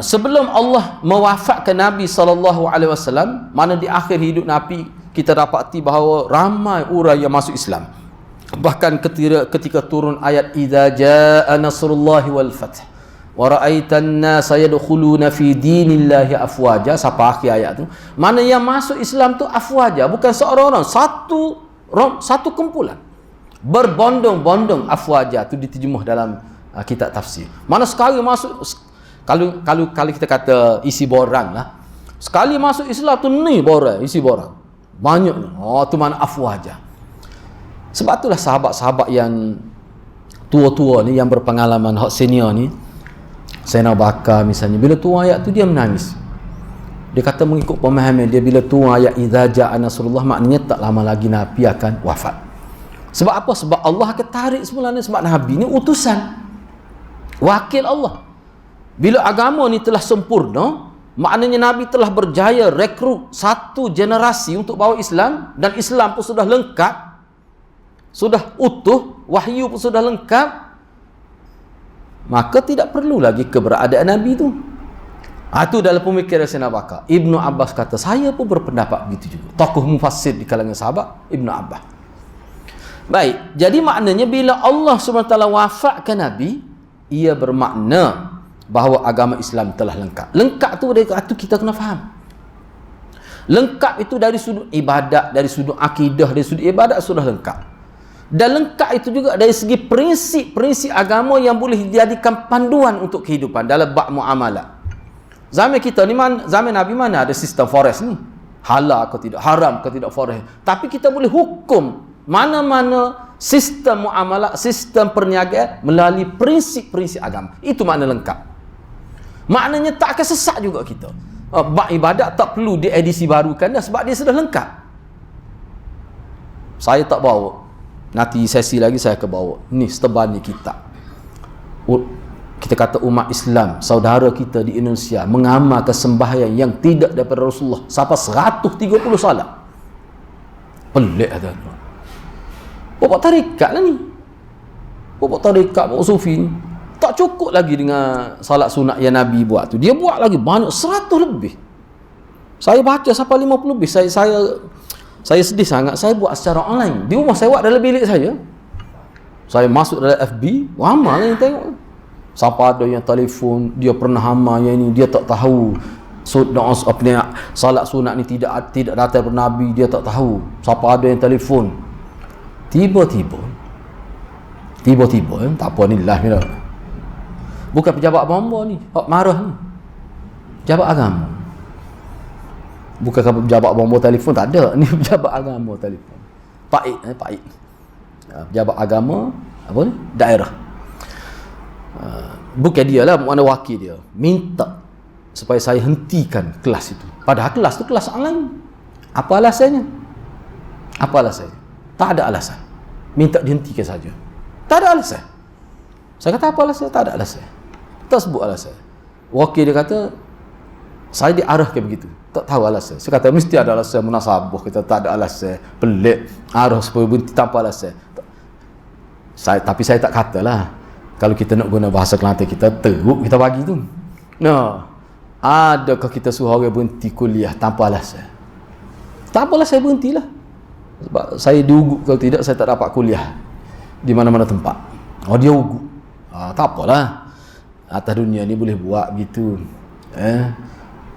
sebelum Allah mewafatkan Nabi SAW, mana di akhir hidup Nabi kita dapati bahawa ramai orang yang masuk Islam. Bahkan ketika turun ayat idza jaa nasrullahi wal fath wa ra'aitan nasa yadkhuluna fi dinillahi afwaja, sampai akhir ayat tu, mana yang masuk Islam tu afwaja, bukan seorang-orang, satu kumpulan, berbondong-bondong. Afwaja tu diterjemah dalam kitab tafsir. Mana sekali masuk, kalau kita kata isi borang lah, sekali masuk Islam tu ni borang, isi borang banyak ni. Tu mana afwaja. Sebab itulah sahabat-sahabat yang tua-tua ni, yang berpengalaman, hak senior ni, Sayyidina Abu Bakar misalnya, bila turun ayat tu dia menangis. Dia kata mengikut pemahaman dia, bila turun ayat idza jaa nasrullah, maknanya tak lama lagi Nabi akan wafat. Sebab apa? Sebab Allah akan tarik semula ni. Sebab Nabi ni utusan, wakil Allah. Bila agama ni telah sempurna, maknanya Nabi telah berjaya rekrut satu generasi untuk bawa Islam, dan Islam pun sudah lengkap, sudah utuh, wahyu pun sudah lengkap, maka tidak perlu lagi keberadaan Nabi itu. Itu dalam pemikiran Sayyidina Abu Bakar. Ibnu Abbas kata, saya pun berpendapat begitu juga. Tokoh mufassir di kalangan sahabat, Ibnu Abbas. Baik, jadi maknanya bila Allah SWT wafatkan Nabi, ia bermakna bahawa agama Islam telah lengkap. Lengkap tu dari itu kita kena faham. Lengkap itu dari sudut ibadat, dari sudut akidah, dari sudut ibadat sudah lengkap. Dan lengkap itu juga dari segi prinsip-prinsip agama yang boleh dijadikan panduan untuk kehidupan dalam bab muamalah. Zaman kita ni, zaman Nabi, mana ada sistem forex ni? Halal ke tidak, haram ke tidak forex. Tapi kita boleh hukum mana-mana sistem muamalah, sistem perniagaan melalui prinsip-prinsip agama. Itu makna lengkap. Maknanya tak akan sesat juga kita. Bab ibadat tak perlu diedisi barukan dah, sebab dia sudah lengkap. Saya tak bawa, nanti sesi lagi saya akan bawa ni seteban ni kitab. Kita kata umat Islam, saudara kita di Indonesia mengamalkan sembahyang yang tidak daripada Rasulullah sampai 130 salat. Pelik ada. Bapak tarikat lah ni, bapak tarikat, bapak sufi ni, tak cukup lagi dengan salat sunat yang Nabi buat tu. Dia buat lagi banyak, 100 lebih. Saya baca sampai 50 lebih. Saya sedih sangat. Saya buat secara online. Di rumah saya buat dalam bilik saya. Saya masuk dalam FB, ramai yang tengok. Sampai ada yang telefon, dia pernah amal yang ini, dia tak tahu. Salat sunat ni tidak datang daripada Nabi, dia tak tahu. Sampai ada yang telefon. Tiba-tiba, tak apa ni lah. Bukan pejabat bomba ni, marah ni. Pejabat agama. Bukan pejabat bomba telefon, tak ada. Ni pejabat agama telefon. Paik. Pejabat agama, apa ni? Daerah. Bukan dia lah, mana wakil dia. Minta supaya saya hentikan kelas itu. Padahal kelas tu kelas online. Apa alasannya? Tak ada alasan. Minta dihentikan saja. Tak ada alasan. Saya kata apa alasan? Tak ada alasan. Tak sebut alasan. Wakil dia kata, saya diarahkan begitu. Tak tahu alasan. Saya kata mesti ada alasan munasabah. Kita tak ada alasan. Pelik. Arah supaya berhenti tanpa alasan. Tapi saya tak katalah. Kalau kita nak guna bahasa Kelantan, kita teruk kita bagi tu. Adakah kita suruh orang berhenti kuliah tanpa alasan? Tak apalah, saya berhentilah. Sebab saya diugut, kalau tidak saya tak dapat kuliah di mana-mana tempat. Dia ugut. Tak apalah. Atas dunia ni boleh buat gitu.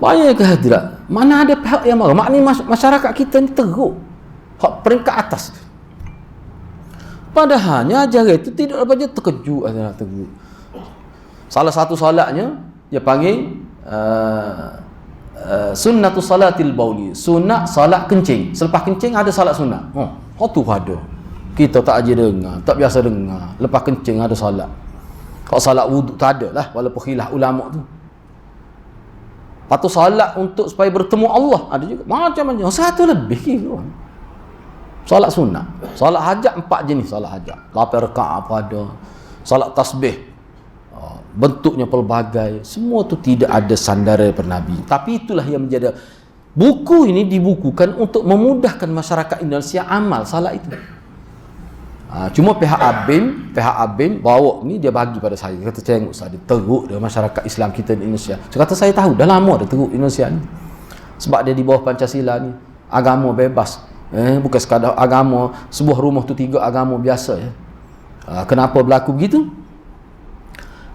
Banyak kehadirat. Mana ada pihak yang marah. Maknanya masyarakat kita ni teruk. hak peringkat atas tu. Padahalnya ajaran itu tidak apa je terkejut ada terkejut. Salah satu solatnya dia panggil sunnatus salatil bauli, sunat salat kencing. Selepas kencing ada salat sunat. Tu ada. Kita tak aja dengar, tak biasa dengar. Lepas kencing ada salat. Kalau salat wuduk tak ada lah, walaupun khilaf ulama tu. Patut salat untuk supaya bertemu Allah ada juga. Macam-macam. Satu lebih kira. Salat sunat. Salat hajat 4 jenis salat hajat. 8 rakaat apa ada. Salat tasbih. Bentuknya pelbagai. Semua tu tidak ada sandara daripada Nabi. Tapi itulah yang menjadi buku ini dibukukan untuk memudahkan masyarakat Indonesia amal salat itu. Cuma pihak Abin bawa ni dia bagi pada saya. Dia kata tengok Ustaz, dia teruk dia masyarakat Islam kita di Indonesia. Saya kata saya tahu dah lama dah teruk Indonesia ni. Sebab dia di bawah Pancasila ni, agama bebas. Bukan sekadar agama, sebuah rumah tu 3 agama biasa ya. Kenapa berlaku begitu?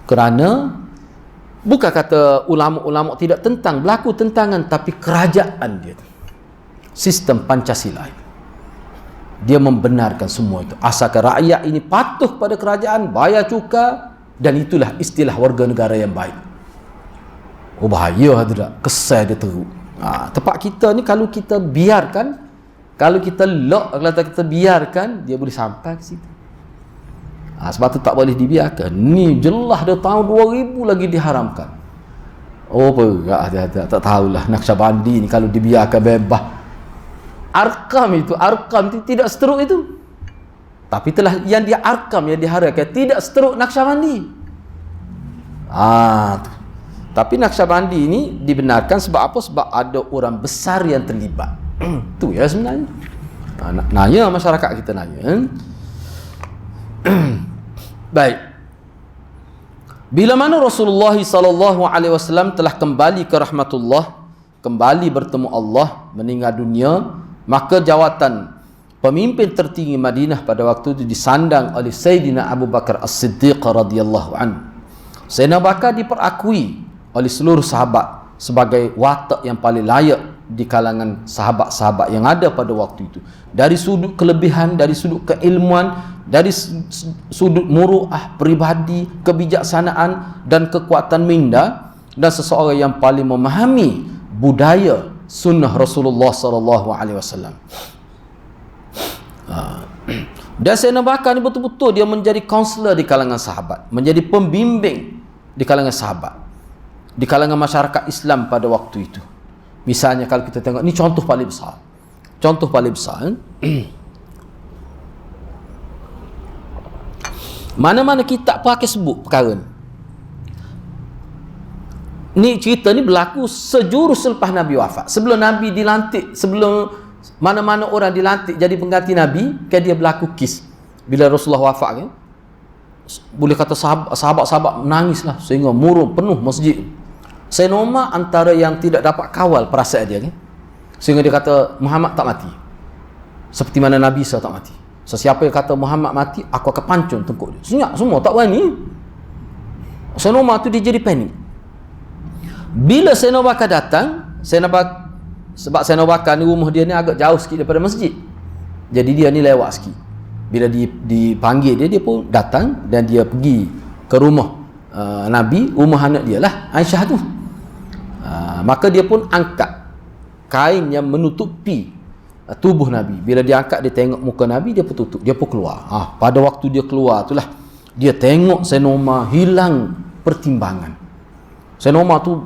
Kerana bukan kata ulama-ulama tidak tentang, berlaku tentangan, tapi kerajaan dia, sistem Pancasila itu, dia membenarkan semua itu. Asalkan rakyat ini patuh pada kerajaan, bayar cukai, dan itulah istilah warga negara yang baik. Bahaya hadirat, kesal dia teruk. Tempat kita ni kalau kita biarkan, kalau kita lock, kalau kita biarkan, dia boleh sampai ke situ. Sebab tu tak boleh dibiarkan. Ni jelas dah tahun 2000 lagi diharamkan. Berat dia tak tahulah Naqsyabandi ni kalau dibiarkan bebas. Arkam itu tidak seteruk itu. Tapi telah yang dia arkam, yang diharamkan tidak seteruk Naqsyabandi. Tapi Naqsyabandi ini dibenarkan sebab apa? Sebab ada orang besar yang terlibat. Tu ya sebenarnya. Nanya masyarakat kita nanya. Baik. Bila mana Rasulullah SAW telah kembali ke rahmatullah, kembali bertemu Allah, meninggal dunia, maka jawatan pemimpin tertinggi Madinah pada waktu itu disandang oleh Sayyidina Abu Bakar As-Siddiq radhiyallahu anhu. Sayyidina Bakar diperakui oleh seluruh sahabat sebagai watak yang paling layak di kalangan sahabat-sahabat yang ada pada waktu itu. Dari sudut kelebihan, dari sudut keilmuan, dari sudut muruah peribadi, kebijaksanaan dan kekuatan minda, dan seseorang yang paling memahami budaya sunnah Rasulullah sallallahu alaihi wasallam. Dan Sayyidina Bakar ni betul-betul dia menjadi kaunselor di kalangan sahabat, menjadi pembimbing di kalangan sahabat, di kalangan masyarakat Islam pada waktu itu. Misalnya kalau kita tengok, ni contoh paling besar. Contoh paling besar. Mana-mana kita pakai sebut perkara ni. Ni cerita ni berlaku sejurus selepas Nabi wafat. Sebelum Nabi dilantik, sebelum mana-mana orang dilantik jadi pengganti Nabi, kan dia berlaku kes. Bila Rasulullah wafat kan, boleh kata sahabat-sahabat menangislah sehingga murung penuh masjid. Sayyidina Umar antara yang tidak dapat kawal perasaan dia kan? Sehingga dia kata Muhammad tak mati, seperti mana Nabi Isa tak mati. Sesiapa yang kata Muhammad mati, aku akan pancung tengkuk dia. Senyap semua, tak berani. Sayyidina Umar tu dia jadi panik. Bila Sayyidina Bakar datang, sebab Sayyidina Bakar ni rumah dia ni agak jauh sikit daripada masjid, jadi dia ni lewat sikit. Bila dipanggil dia pun datang, dan dia pergi ke rumah Nabi, rumah anak dia lah, Aisyah tu. Maka dia pun angkat kain yang menutupi tubuh Nabi. Bila dia angkat, dia tengok muka Nabi, dia pun tutup, dia pun keluar. Pada waktu dia keluar itulah dia tengok Sayyidina Umar hilang pertimbangan. Sayyidina Umar tu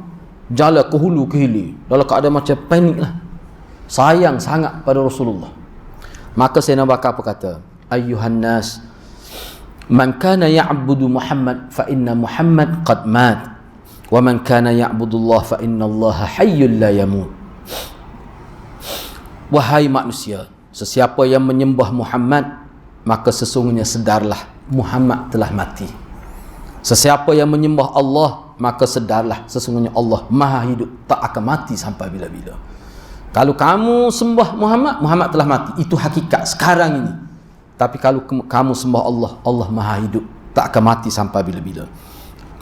jalan ke hulu ke hilir dalam keadaan macam panik lah, sayang sangat pada Rasulullah. Maka Sayyidina Bakar berkata, ayyuhan nas, man kana ya'budu Muhammad fa inna Muhammad qad mat, wa man kana ya'budu Allah fa inna Allah hayyul la yamut. Wahai manusia, sesiapa yang menyembah Muhammad, maka sesungguhnya sedarlah Muhammad telah mati. Sesiapa yang menyembah Allah, maka sedarlah sesungguhnya Allah maha hidup, tak akan mati sampai bila-bila. Kalau kamu sembah Muhammad, Muhammad telah mati, itu hakikat sekarang ini. Tapi kalau kamu sembah Allah, Allah maha hidup, tak akan mati sampai bila-bila.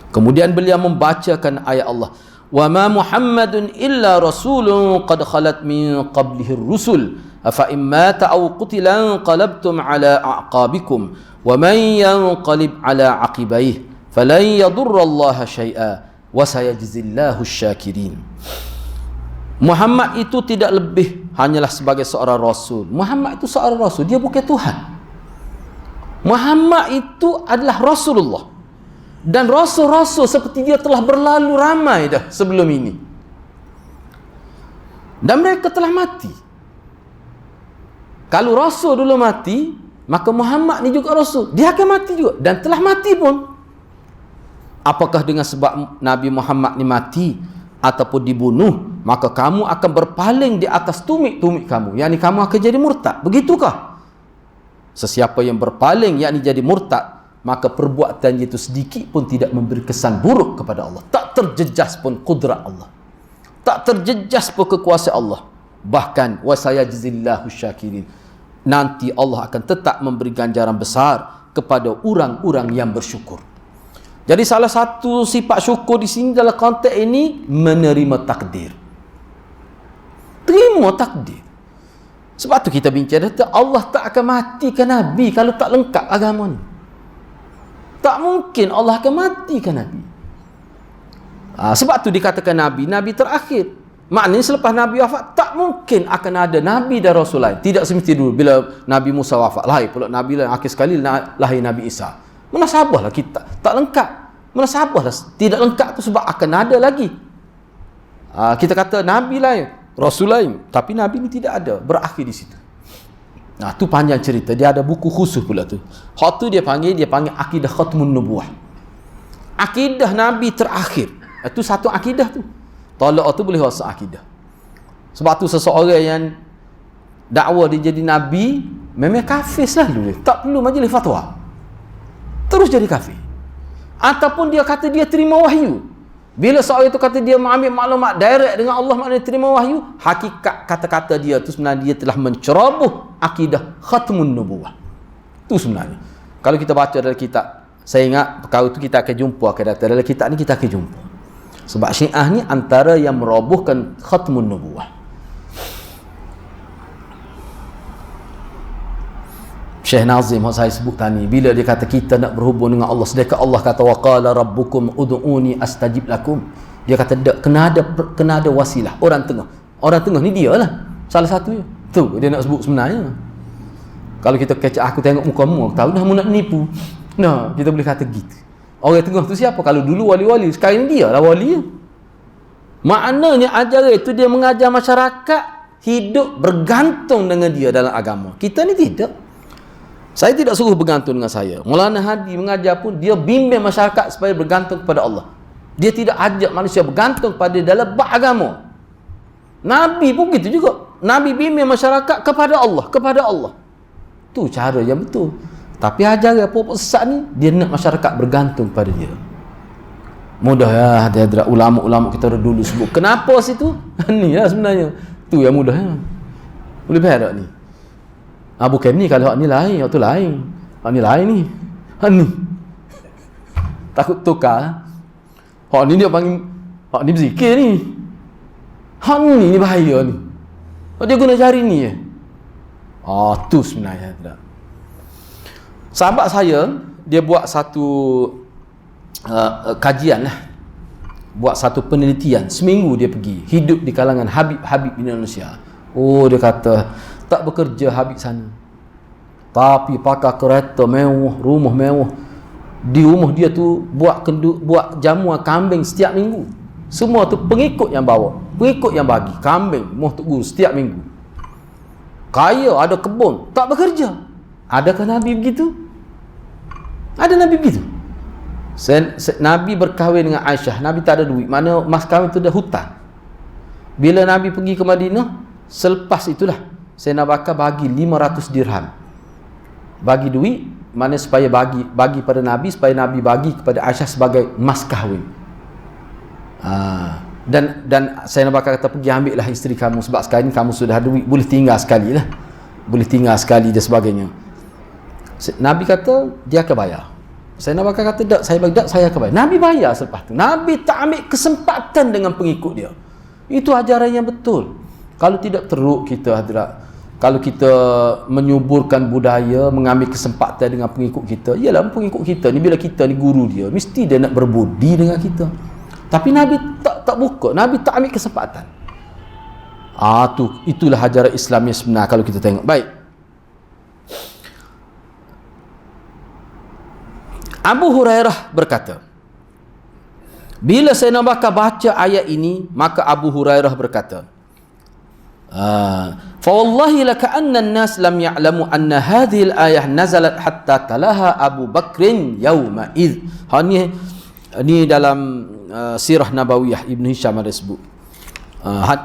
Kemudian beliau membacakan ayat Allah, wa ma Muhammadun illa rasulun qad khalat min qablihi ar-rusul afa in mata aw qutila qalabtum ala a'qabikum wa man yanqalib ala aqibaihi falan yadurra Allah syai'a wa sayajzillahu asy-syakirin. Muhammad itu tidak lebih hanyalah sebagai seorang rasul. Muhammad itu seorang rasul, dia bukan Tuhan. Muhammad itu adalah Rasulullah. Dan rasul-rasul seperti dia telah berlalu ramai dah sebelum ini. Dan mereka telah mati. Kalau rasul dulu mati, maka Muhammad ni juga rasul. Dia akan mati juga. Dan telah mati pun. Apakah dengan sebab Nabi Muhammad ni mati ataupun dibunuh, maka kamu akan berpaling di atas tumit-tumit kamu, yakni kamu akan jadi murtad? Begitukah? Sesiapa yang berpaling yakni jadi murtad, maka perbuatannya itu sedikit pun tidak memberi kesan buruk kepada Allah. Tak terjejas pun kudrat Allah, tak terjejas pun kekuasaan Allah. Bahkan wasayajzillahu syakirin, nanti Allah akan tetap memberi ganjaran besar kepada orang-orang yang bersyukur. Jadi salah satu sifat syukur di sini dalam konteks ini menerima takdir. Terima takdir. Sebab tu kita bincang, Allah tak akan matikan Nabi kalau tak lengkap agama ni. Tak mungkin Allah akan matikan Nabi. Sebab tu dikatakan Nabi terakhir. Maknanya selepas Nabi wafat, tak mungkin akan ada Nabi dan Rasul lain. Tidak semesti dulu. Bila Nabi Musa wafat, lahir pula Nabi lain. Akhir sekali lahir Nabi Isa. Munasabahlah kita. Tak lengkap. Munasabahlah. Tidak lengkap tu sebab akan ada lagi. Kita kata Nabi lain, Rasul lain. Tapi Nabi ni tidak ada. Berakhir di situ. Nah, tu panjang cerita. Dia ada buku khusus pula tu. Hak tu dia panggil akidah khatmun nubuwah. Akidah Nabi terakhir. Itu satu akidah tu. Tolak tu boleh rasa akidah. Sebab tu seseorang yang dakwa dia jadi Nabi, memang kafir selalu dia. Tak perlu majlis fatwa. Terus jadi kafir. Ataupun dia kata dia terima wahyu. Bila seorang itu kata dia mengambil maklumat direct dengan Allah, maknanya terima wahyu, hakikat kata-kata dia itu sebenarnya dia telah menceroboh akidah khatmun nubuwah. Itu sebenarnya. Kalau kita baca dalam kitab, saya ingat perkara itu kita akan jumpa akan datang. Dalam kitab ni kita akan jumpa. Sebab Syiah ni antara yang merobohkan khatmun nubuwah. Syekh Nazim yang saya sebut tadi, bila dia kata kita nak berhubung dengan Allah, sedangkan Allah kata wa qala rabbukum ud'uni astajib lakum, dia kata kena ada wasilah, orang tengah ni dia lah salah satunya. Tu dia nak sebut sebenarnya. Kalau kita kecak aku tengok muka-mu, tahu dah mu nak nipu. Nah, kita boleh kata gitu. Orang tengah tu siapa? Kalau dulu wali-wali, sekarang dia lah wali. Maknanya ajaran itu dia mengajar masyarakat hidup bergantung dengan dia dalam agama. Kita ni tidak. Saya tidak suruh bergantung dengan saya. Maulana Hadi mengajar pun dia bimbing masyarakat supaya bergantung kepada Allah. Dia tidak ajak manusia bergantung pada dalam agama. Nabi pun gitu juga. Nabi bimbing masyarakat kepada Allah. Tu cara yang betul. Tapi ajaran apa sesat ni, dia nak masyarakat bergantung pada dia. Mudah ya, ada ulama-ulama kita dulu sebut. Kenapa situ? Ni lah sebenarnya. Tu yang mudahnya. Boleh berak ni. Bukan ni, kalau hak ni lain, hak tu lain. Hak ni lain ni. Hak ni. Takut tukar. Hak ni dia panggil, hak ni berzikir ni. Hak ni bahaya ni. Hak dia guna jari ni je. Tu sebenarnya. Sahabat saya, dia buat satu kajian lah. Buat satu penelitian. Seminggu dia pergi. Hidup di kalangan Habib-Habib Indonesia. Dia kata, tak bekerja Habib sana, tapi pakai kereta mewah, rumah mewah. Di rumah dia tu buat jamuan kambing setiap minggu. Semua tu pengikut yang bawa, pengikut yang bagi kambing moh tok guru setiap minggu. Kaya, ada kebun, tak bekerja. Adakah Nabi begitu? Ada Nabi begitu? Nabi berkahwin dengan Aisyah, Nabi tak ada duit. Mana mas kahwin tu dah hutang. Bila Nabi pergi ke Madinah, selepas itulah Sayyidina Abu Bakar bagi 500 dirham. Bagi duit, mana supaya bagi pada Nabi, supaya Nabi bagi kepada Aisyah sebagai mas kahwin. Dan Sayyidina Abu Bakar kata, pergi ambil lah isteri kamu, sebab sekarang ni kamu sudah ada duit, boleh tinggal sekali lah. Boleh tinggal sekali dan sebagainya. Nabi kata, dia akan bayar. Sayyidina Abu Bakar kata tak, saya bagi tak, saya akan bayar. Nabi bayar selepas tu. Nabi tak ambil kesempatan dengan pengikut dia. Itu ajaran yang betul. Kalau tidak teruk kita hadirat, kalau kita menyuburkan budaya, mengambil kesempatan dengan pengikut kita, ialah pengikut kita ni, bila kita ni guru dia, mesti dia nak berbudi dengan kita. Tapi Nabi tak buka, Nabi tak ambil kesempatan. Itulah ajaran Islam yang sebenar kalau kita tengok. Baik. Abu Hurairah berkata, bila Sayyidina Abu Bakar baca ayat ini, maka Abu Hurairah berkata, fa wallahi laka'anna an-nas lam ya'lamu anna hadhihi al-ayah nazalat hatta talaha Abu Bakrin yawma idh. Ni dalam sirah Nabawiyah Ibn Hisham ada sebut.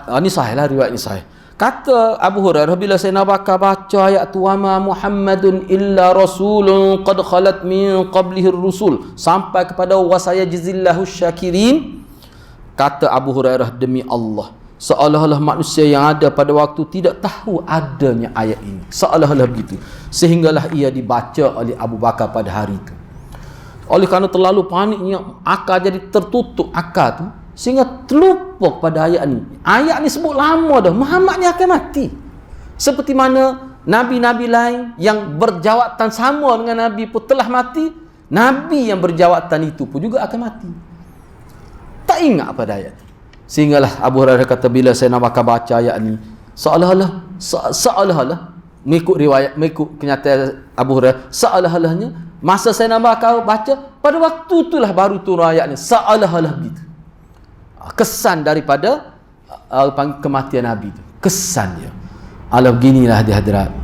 Ini sahih lah, riwayat ini sahih. Kata Abu Hurairah, bila Sayyidina Abu Bakar baca ayat tu, wa ma Muhammadun illa rasulun qad khalat min qablihi ar-rusul, sampai kepada wa sayajzillahu syakirin, kata Abu Hurairah, demi Allah, seolah-olah manusia yang ada pada waktu tidak tahu adanya ayat ini, seolah-olah begitu, sehinggalah ia dibaca oleh Abu Bakar pada hari itu. Oleh kerana terlalu paniknya, akal jadi tertutup akal tu, sehingga terlupa pada ayat ni. Ayat ni sebut lama dah, Muhammad ni akan mati. Seperti mana Nabi-Nabi lain yang berjawatan sama dengan Nabi pun telah mati, Nabi yang berjawatan itu pun juga akan mati. Tak ingat pada ayat ni. Sehinggalah Abu Hurairah kata, bila saya nak baca ayat ni, seolah-olah mengikut riwayat, mengikut kenyataan Abu Hurairah, seolah-olahnya masa saya nak baca, pada waktu itulah baru turun ayat ni, seolah-olah begitu. Kesan daripada kematian Nabi tu, kesan dia. Alah, beginilah dia hadirat.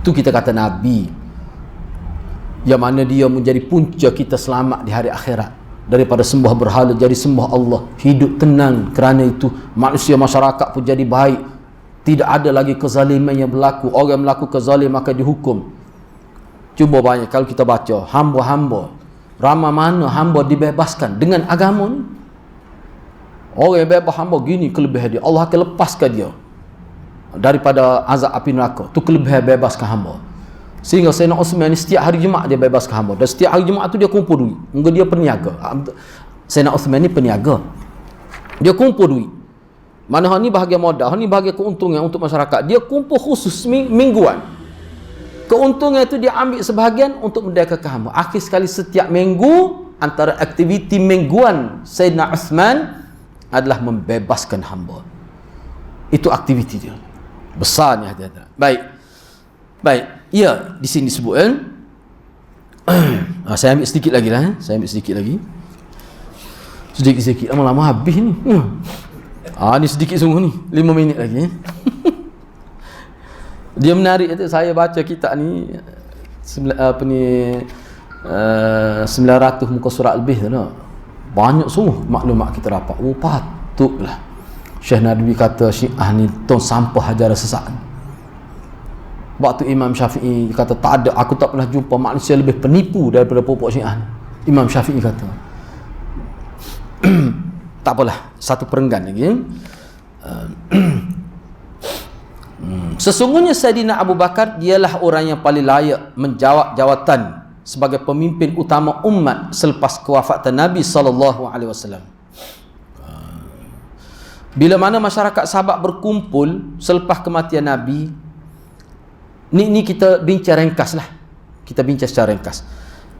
Tu kita kata Nabi yang mana dia menjadi punca kita selamat di hari akhirat, daripada sembah berhala jadi sembah Allah, hidup tenang. Kerana itu manusia, masyarakat pun jadi baik, tidak ada lagi kezaliman yang berlaku. Orang melakukan kezalim maka dihukum. Cuba banyak kalau kita baca hamba-hamba, ramai mana hamba dibebaskan dengan agama ni. Orang yang bebas hamba gini kelebihan dia, Allah akan lepaskan dia daripada azab api neraka. Tu kelebihan bebaskan hamba. Sehingga Sayyidina Uthman ni setiap hari Jumaat dia bebaskan hamba, dan setiap hari Jumaat tu dia kumpul duit. Mungkin dia peniaga. Sayyidina Uthman ni peniaga, dia kumpul duit. Mana hal ni bahagian modal, hal ni bahagian keuntungan untuk masyarakat. Dia kumpul khusus mingguan. Keuntungan itu dia ambil sebahagian untuk mendekatkan hamba. Akhir sekali setiap minggu, antara aktiviti mingguan Sayyidina Uthman adalah membebaskan hamba. Itu aktiviti dia. Besarnya dia. Baik. Ya, di sini disebut kan. Saya ambil sedikit lagi lah. Sedikit. Lama-lama habis ni. Ni sedikit sungguh ni. 5 minit lagi. Dia menarik itu. Saya baca kitab ni 900 muka surat lebih tu nak. Banyak sungguh maklumat kita dapat. Patutlah Syekh Nadwi kata Syiah ni tong sampah ajaran sesat. Waktu Imam Syafi'i kata, tak ada, aku tak pernah jumpa manusia lebih penipu daripada pokok Syiah ni. Imam Syafi'i kata. Tak apalah, satu perenggan lagi. Sesungguhnya Sayyidina Abu Bakar dialah orang yang paling layak menjawab jawatan sebagai pemimpin utama umat selepas kewafatan Nabi SAW. Bila mana masyarakat sahabat berkumpul selepas kematian Nabi, ni kita bincang ringkas lah. Kita bincang secara ringkas.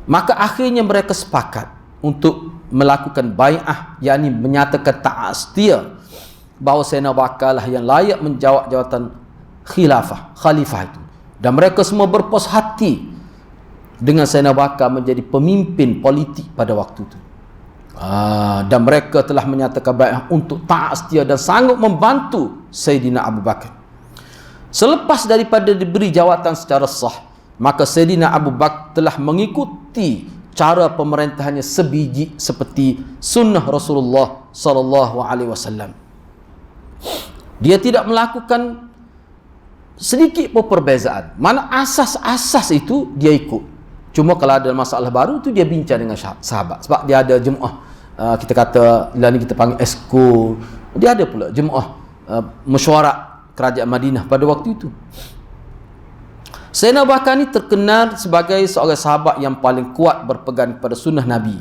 Maka akhirnya mereka sepakat untuk melakukan bai'ah, yakni menyatakan taat setia bahawa Sayyidina Abu Bakar lah yang layak menjawab jawatan khalifah itu. Dan mereka semua berpuas hati dengan Sayyidina Abu Bakar menjadi pemimpin politik pada waktu itu. Dan mereka telah menyatakan bai'ah untuk taat setia dan sanggup membantu Sayyidina Abu Bakar. Selepas daripada diberi jawatan secara sah, maka Sayyidina Abu Bakar telah mengikuti cara pemerintahannya sebiji seperti sunnah Rasulullah SAW. Dia tidak melakukan sedikit pun perbezaan. Mana asas-asas itu dia ikut. Cuma kalau ada masalah baru tu dia bincang dengan sahabat. Sebab dia ada jemaah, kita kata lah ni kita panggil esko. Dia ada pula jemaah mesyuarat kerajaan Madinah pada waktu itu. Sayyidina Abu Bakar ni terkenal sebagai seorang sahabat yang paling kuat berpegang pada sunnah Nabi.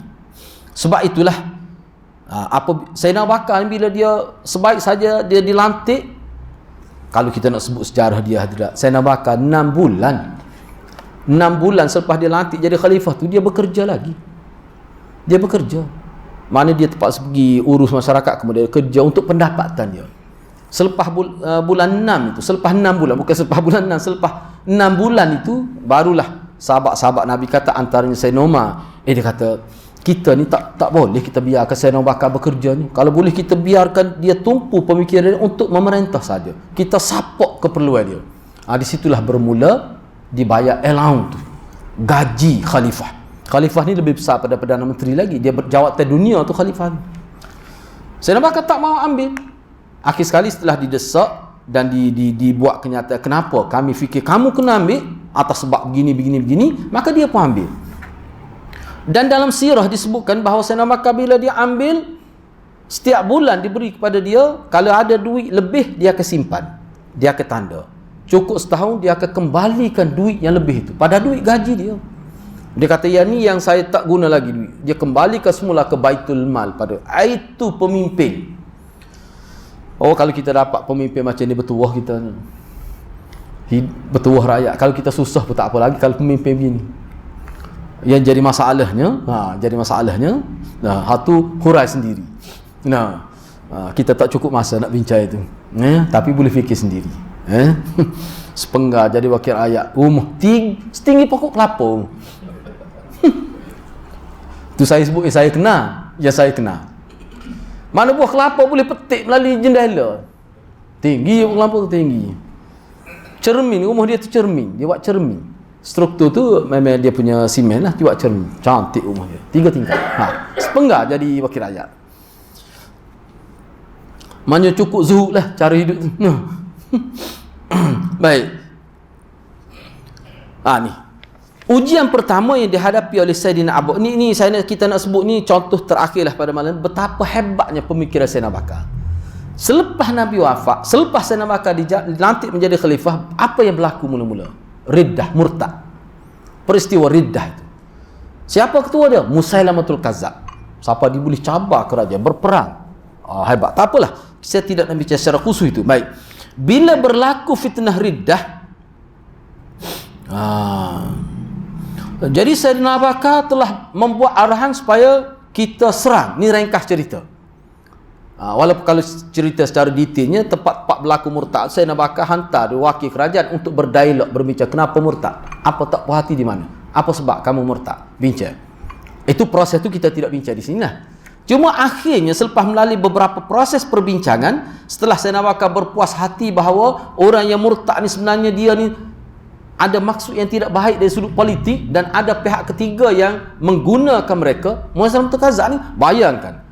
Sebab itulah Sayyidina Abu Bakar bila dia sebaik saja dia dilantik, kalau kita nak sebut sejarah dia hadirat, Sayyidina Abu Bakar 6 bulan selepas dia lantik jadi khalifah tu dia bekerja lagi. Dia bekerja. Mana dia terpaksa pergi urus masyarakat, kemudian kerja untuk pendapatan dia. Selepas bulan 6 itu, selepas 6 bulan, bukan selepas bulan 6, selepas 6 bulan itu barulah sahabat-sahabat Nabi kata, antaranya Sayyidina Umar, dia kata, kita ni tak boleh kita biarkan Sayyidina Abu Bakar bekerja ni. Kalau boleh kita biarkan dia tumpu pemikiran dia untuk memerintah saja. Kita support keperluan dia. Di situlah bermula dibayar allowance tu, gaji khalifah. Khalifah ni lebih besar pada Perdana Menteri lagi. Dia berjawatan dunia tu khalifah ni. Sayyidina Abu Bakar tak mau ambil. Akhir sekali setelah didesak dan dibuat kenyataan, kenapa kami fikir kamu kena ambil atas sebab begini, maka dia pun ambil. Dan dalam sirah disebutkan bahawa Sayyidina Abu Bakar bila dia ambil, setiap bulan diberi kepada dia, kalau ada duit lebih dia akan simpan, dia akan tanda. Cukup setahun dia akan kembalikan duit yang lebih itu pada duit gaji dia. Dia kata, yang ni yang saya tak guna lagi duit, dia kembalikan semula ke Baitul Mal pada itu pemimpin. Kalau kita dapat pemimpin macam ni, bertuah kita ni, bertuah rakyat. Kalau kita susah pun tak apa lagi kalau pemimpin begini. Yang jadi masalahnya, tu hurai sendiri. Kita tak cukup masa nak bincang itu, tapi boleh fikir sendiri. Sepenggar jadi wakil rakyat, rumah setinggi pokok kelapa. Tu saya sebut, saya kena. Ya, saya kena. Mana buah kelapa boleh petik melalui jendela. Tinggi buah kelapa tu, tinggi. Cermin, rumah dia tu cermin. Dia buat cermin. Struktur tu memang dia punya simen lah, dia buat cermin. Cantik rumah dia. 3 tingkat. Sepenggar jadi wakil rakyat. Mana cukup zuhud lah cara hidup tu. Baik. Ni ujian pertama yang dihadapi oleh Sayyidina Abu, ni kita nak sebut ni contoh terakhirlah pada malam, betapa hebatnya pemikiran Sayyidina Abu Bakar. Selepas Nabi wafat, selepas Sayyidina Abu Bakar dilantik menjadi khalifah, apa yang berlaku mula-mula? Riddah, murtad. Peristiwa riddah itu. Siapa ketua dia? Musailamatul Kazzab. Siapa dia boleh cabar kerajaan, berperang. Hebat. Tak apalah, saya tidak nak bicara secara khusus itu. Baik. Bila berlaku fitnah riddah, jadi Sayyidina Abu Bakar telah membuat arahan supaya kita serang. Ni ringkas cerita. Walaupun kalau cerita secara detailnya, tempat berlaku murtad, Sayyidina Abu Bakar hantar wakil kerajaan untuk berdialog, berbincang. Kenapa murtad? Apa tak puas hati di mana? Apa sebab kamu murtad? Bincang. Itu proses tu kita tidak bincang di sini lah. Cuma akhirnya selepas melalui beberapa proses perbincangan, setelah Sayyidina Abu Bakar berpuas hati bahawa orang yang murtad ni sebenarnya dia ni ada maksud yang tidak baik dari sudut politik dan ada pihak ketiga yang menggunakan mereka, Musailamatul Kazzab ni, bayangkan.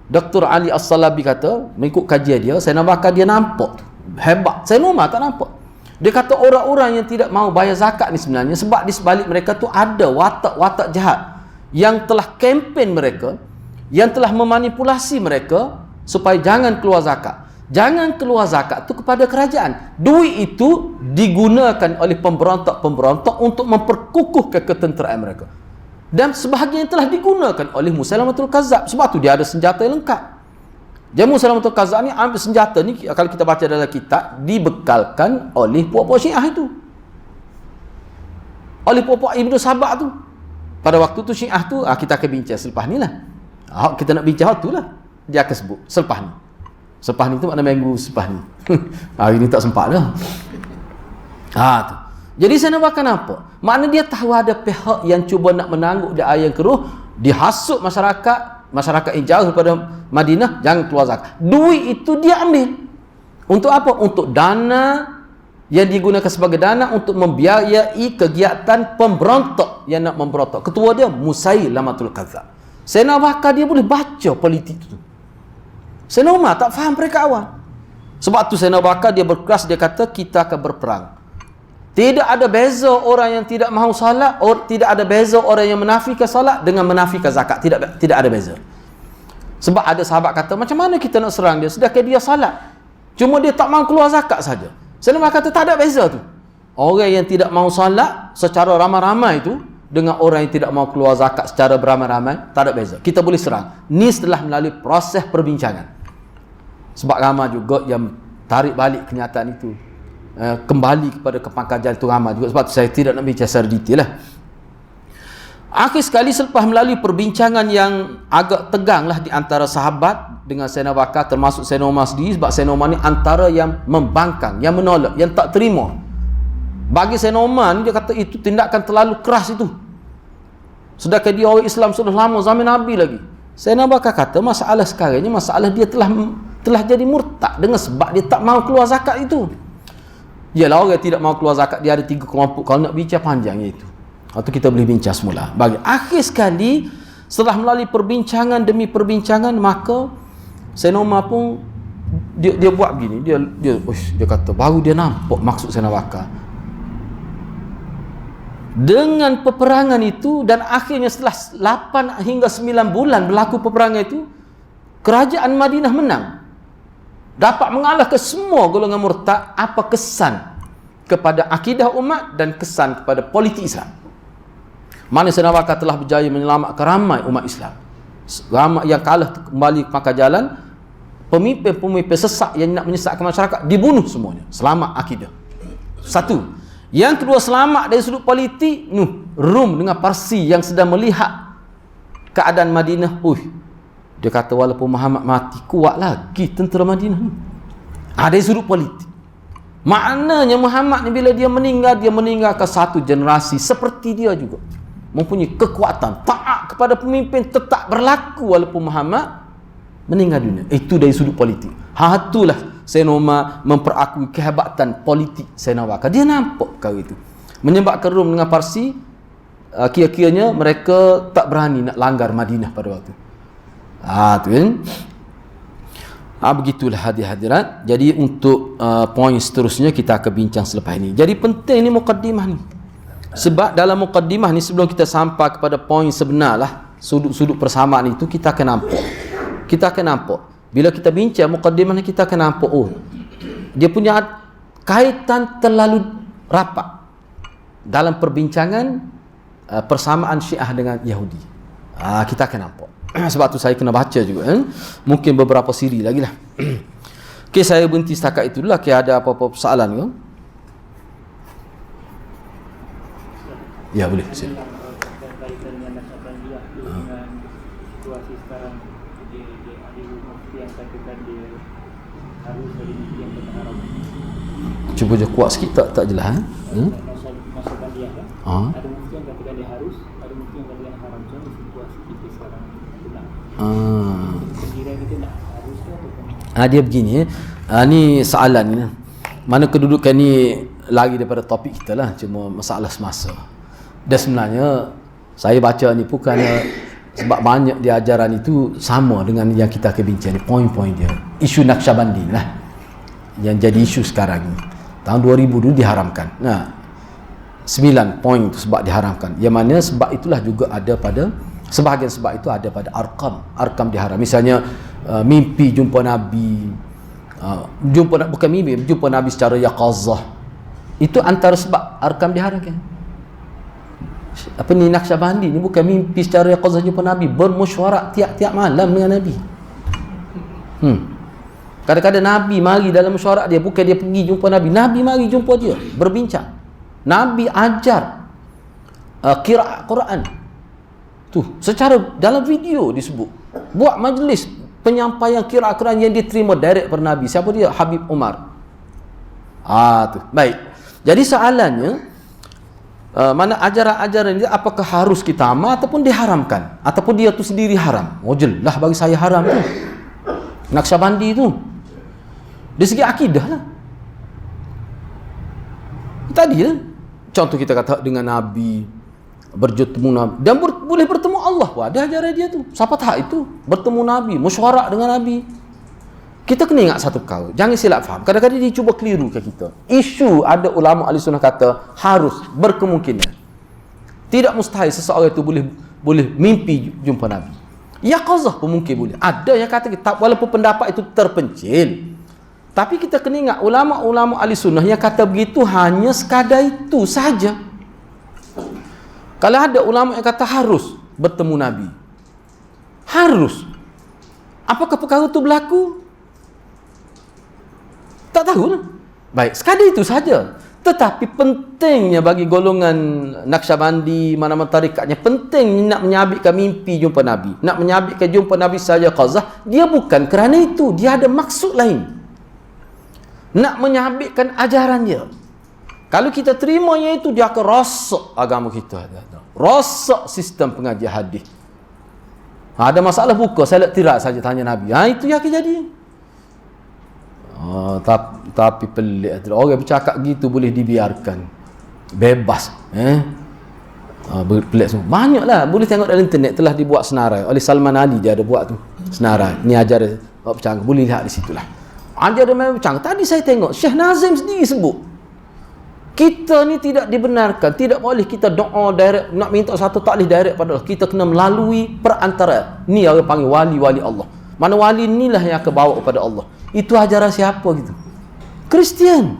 Dr. Ali As-Salabi kata, mengikut kajian dia, Sayyidina Abu Bakar dia nampak hebat. Sayyidina Umar tak nampak. Dia kata orang-orang yang tidak mau bayar zakat ni sebenarnya sebab di sebalik mereka tu ada watak-watak jahat yang telah kempen mereka, yang telah memanipulasi mereka supaya jangan keluar zakat. Jangan keluar zakat tu kepada kerajaan. Duit itu digunakan oleh pemberontak-pemberontak untuk memperkukuhkan ketenteraan mereka. Dan sebahagian telah digunakan oleh Musailamatul Kazzab. Sebab tu dia ada senjata yang lengkap. Jadi Musailamatul Kazzab ni ambil senjata ni, kalau kita baca dalam kitab, dibekalkan oleh puak-puak Syiah itu. Oleh puak-puak Ibnu Sabah tu. Pada waktu tu Syiah tu, kita akan bincang selepas ni lah. Kita nak bincang waktu lah. Dia akan sebut selepas ni. Selepas ni tu makna minggu selepas ni. Hari ni tak sempat dah. Tu. Jadi Sayyidina Abu Bakar apa? Makna dia tahu ada pihak yang cuba nak menangguk dia air yang keruh, dihasut masyarakat yang jauh daripada Madinah, jangan keluar zakat. Duit itu dia ambil. Untuk apa? Untuk dana yang digunakan sebagai dana untuk membiayai kegiatan pemberontak yang nak memberontak. Ketua dia Musailamatul Kazzab. Sayyidina Abu Bakar dia boleh baca politik itu. Sayyidina Umar tak faham mereka awal. Sebab tu Sayyidina Abu Bakar dia berkeras, dia kata kita akan berperang. Tidak ada beza orang yang tidak mahu salat, tidak ada beza orang yang menafikan salat dengan menafikan zakat. Tidak ada beza. Sebab ada sahabat kata, macam mana kita nak serang dia sedangkan dia salat? Cuma dia tak mahu keluar zakat saja. Sayyidina Umar kata tak ada beza tu. Orang yang tidak mau salat secara ramai-ramai itu dengan orang yang tidak mau keluar zakat secara beramai-ramai, tak ada beza. Kita boleh serang. Ni setelah melalui proses perbincangan. Sebab ramai juga yang tarik balik kenyataan itu. Kembali kepada kepangkajan itu ramai juga. Sebab saya tidak nak bincang secara detail lah. Akhir sekali selepas melalui perbincangan yang agak tegang lah di antara sahabat dengan Sayyidina Abu Bakar, termasuk Sayyidina Umar sendiri, sebab Sayyidina Umar ni antara yang membangkang, yang menolak, yang tak terima. Bagi Sayyidina Umar ni, dia kata itu tindakan terlalu keras itu. Sedangkan dia orang Islam sudah lama, zaman Nabi lagi. Sayyidina Abu Bakar kata masalah sekarang ni, masalah dia telah jadi murtad dengan sebab dia tak mau keluar zakat itu. Yalah, orang tidak mau keluar zakat dia ada 3 kelompok. Kalau nak bincang panjang iaitu. Atau kita boleh bincang semula. Bagi akhir sekali setelah melalui perbincangan demi perbincangan, maka Sayyidina Umar pun dia buat begini, dia kata baru dia nampak maksud Sayyidina Bakar. Dengan peperangan itu, dan akhirnya setelah 8 hingga 9 bulan berlaku peperangan itu, kerajaan Madinah menang, dapat mengalahkan semua golongan murtad. Apa kesan kepada akidah umat dan kesan kepada politik Islam? Mana Sayyidina Bakar telah berjaya menyelamatkan ramai umat Islam. Ramai yang kalah kembali ke pangkal jalan. Pemimpin-pemimpin sesak yang nak menyesatkan masyarakat dibunuh semuanya. Selamat akidah. Satu. Yang kedua, selamat dari sudut politik. Rum dengan Parsi yang sedang melihat keadaan Madinah. Dia kata walaupun Muhammad mati, kuat lagi tentera Madinah ni. Dari sudut politik. Maknanya Muhammad ni bila dia meninggalkan satu generasi seperti dia juga. Mempunyai kekuatan, taat kepada pemimpin, tetap berlaku walaupun Muhammad meninggal dunia. Itu dari sudut politik. Itulah Sayyidina Umar memperakui kehebatan politik Sayyidina Bakar. Dia nampak perkara itu. Menyebabkan Rum dengan Parsi, kira-kiranya mereka tak berani nak langgar Madinah pada waktu. Tu kan. Begitulah hadirat. Jadi untuk poin seterusnya kita akan bincang selepas ini. Jadi penting ni mukaddimah ni. Sebab dalam mukaddimah ni, sebelum kita sampai kepada poin sebenarlah, sudut-sudut persamaan itu kita akan nampak. Kita akan nampak. Bila kita bincang mukaddimah ni, kita akan nampak dia punya kaitan terlalu rapat dalam perbincangan persamaan Syiah dengan Yahudi. Kita akan nampak. Sebab tu saya kena baca juga. Mungkin beberapa siri lagi lah. Okay, saya berhenti setakat itu dulu. Okay, ada apa-apa persoalan ke? Ya, boleh. Sila. Cuba je kuat sikit, tak jelas. Masa bandiah kan? Ada mufti yang katakan dia harus, ada mufti yang katakan haram. Macam situasi kita sekarang benar. Sekiranya kita nak harus ke ataupun? Dia begini. Ni soalan ni. Mana kedudukan ni lari daripada topik kita lah. Cuma masalah semasa. Dan sebenarnya saya baca ni bukan sebab banyak di ajaran itu sama dengan yang kita akan bincang ni, poin-poin dia. Isu Naqsyabandi lah yang jadi isu sekarang ni. Tahun 2000 dulu diharamkan. 9 poin itu sebab diharamkan. Yang mana sebab itulah juga ada pada sebahagian sebab itu ada pada arkam diharam. Misalnya mimpi jumpa Nabi, bukan mimpi, jumpa Nabi secara yaqazah. Itu antara sebab arkam diharamkan. Naqsyabandi ni bukan mimpi secara yaqazah jumpa Nabi, bermesyuarat tiap-tiap malam dengan Nabi. Kadang-kadang Nabi mari dalam mesyuarat dia, bukan dia pergi jumpa Nabi. Nabi mari jumpa dia, berbincang. Nabi ajar qiraat Quran. Tu secara dalam video disebut. Buat majlis penyampaian qiraat Quran yang diterima direct pada Nabi. Siapa dia? Habib Umar. Tu. Baik. Jadi soalannya, mana ajaran-ajaran ini apakah harus kita amal ataupun diharamkan, ataupun dia tu sendiri haram? Jelas bagi saya haram tu. Naqsyabandi tu. Dari segi akidah lah. Tadi lah. Contoh kita kata dengan Nabi, bertemu Nabi, dan boleh bertemu Allah pun ada ajaran dia tu. Siapa tak itu? Bertemu Nabi, mesyuarat dengan Nabi. Kita kena ingat satu perkara, jangan silap faham. Kadang-kadang dia cuba kelirukan kita. Isu ada ulama ahli sunnah kata harus, berkemungkinan. Tidak mustahil seseorang itu boleh mimpi jumpa Nabi. Yaqazah pun mungkin boleh. Ada yang kata kita, walaupun pendapat itu terpencil, Tapi kita kena ingat, ulama-ulama ahli sunnah yang kata begitu hanya sekadar itu saja. Kalau ada ulama yang kata harus bertemu Nabi, harus, apakah perkara itu berlaku? Tak tahu lah. Baik, sekadar itu saja. Tetapi pentingnya bagi golongan Naqsyabandi, mana-mana tarikatnya, penting nak menyabitkan mimpi jumpa Nabi, nak menyabitkan jumpa Nabi saja qazah, dia bukan kerana itu, dia ada maksud lain. Nak menyabitkan ajaran dia. Kalau kita terimanya itu, dia akan rosak agama kita. Rosak sistem pengajian hadis. Ada masalah buka, saya tirak saja tanya Nabi. Itu yang akan jadi. Tapi pelik. Orang bercakap gitu boleh dibiarkan. Bebas. Pelik semua. Banyaklah. Boleh tengok dalam internet, telah dibuat senarai. Oleh Salman Ali dia ada buat tu. Senarai. Ni ajar bercakap. Boleh lihat di situlah. Ajar dia memang bercakap. Tadi saya tengok Syekh Nazim sendiri sebut, kita ni tidak dibenarkan, tidak boleh kita doa direct, nak minta satu taklif direct pada Allah. Kita kena melalui perantara. Ni orang panggil wali-wali Allah. Mana wali inilah yang akan bawa kepada Allah. Itu ajaran siapa gitu? Kristian.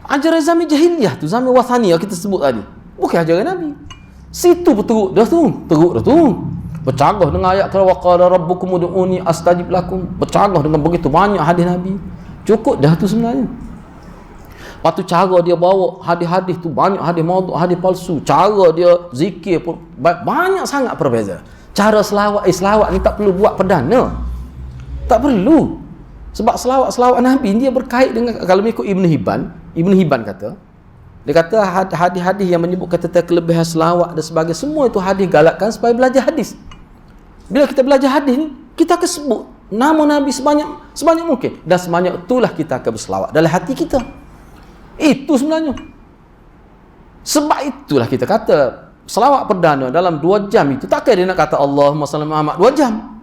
Ajaran zaman jahiliyah tu, zaman wathani yang kita sebut tadi. Bukan ajaran Nabi. Situ teruk dah tu. Teruk dah tu. Bercanggah dengan ayat wa qala rabbukum ud'uni astajib lakum. Bercanggah dengan begitu banyak hadis Nabi. Cukup dah tu sebenarnya. Lepas tu cara dia bawa hadis-hadis tu banyak, hadis maudhu', hadis palsu. Cara dia zikir pun banyak sangat perbeza. Cara selawat ni tak perlu buat perdana. Tak perlu. Sebab selawat Nabi dia berkait dengan, kalau mengikut Ibn Hibban kata, dia kata hadis-hadis yang menyebut tentang kelebihan selawat dan sebagainya, semua itu hadis galakkan supaya belajar hadis. Bila kita belajar hadis ni, kita akan sebut nama Nabi sebanyak mungkin, dan sebanyak itulah kita akan berselawat dalam hati kita. Itu sebenarnya. Sebab itulah kita kata selawat perdana dalam 2 jam itu, takkan dia nak kata Allahumma salli Muhammad 2 jam.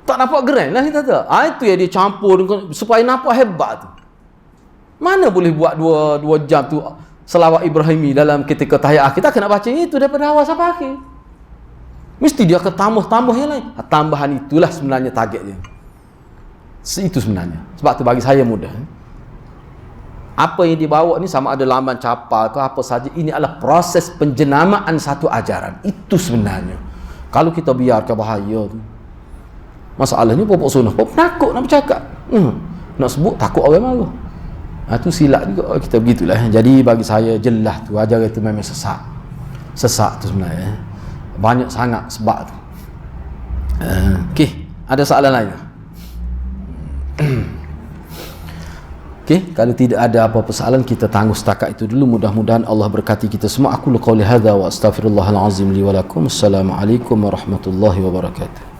Tak nampak geran lah kita kata. Itu yang dia campur supaya nampak hebat tu. Mana boleh buat 2 jam tu selawat Ibrahimi dalam ketika tahiyat. Kita kena baca itu daripada awal sampai akhir. Mesti dia akan tambah yang lain. Tambahan itulah sebenarnya target dia. Itu sebenarnya. Sebab tu bagi saya mudah. Apa yang dibawa ni sama ada laman capal ke apa saja, ini adalah proses penjenamaan satu ajaran. Itu sebenarnya. Kalau kita biarkan bahaya tu. Masalahnya pokok sunnah pun takut nak bercakap. Nak sebut takut orang marah. Itu silap juga kita begitulah. Jadi bagi saya jelas tu ajaran itu memang sesat. Sesat tu sebenarnya. Banyak sangat sebab tu. Okey, ada soalan lain? Okey, kalau tidak ada apa-apa soalan, kita tangguh setakat itu dulu. Mudah-mudahan Allah berkati kita semua. Aku qauli hadza wa astaghfirullahal azim li wa lakum. Assalamualaikum warahmatullahi wabarakatuh.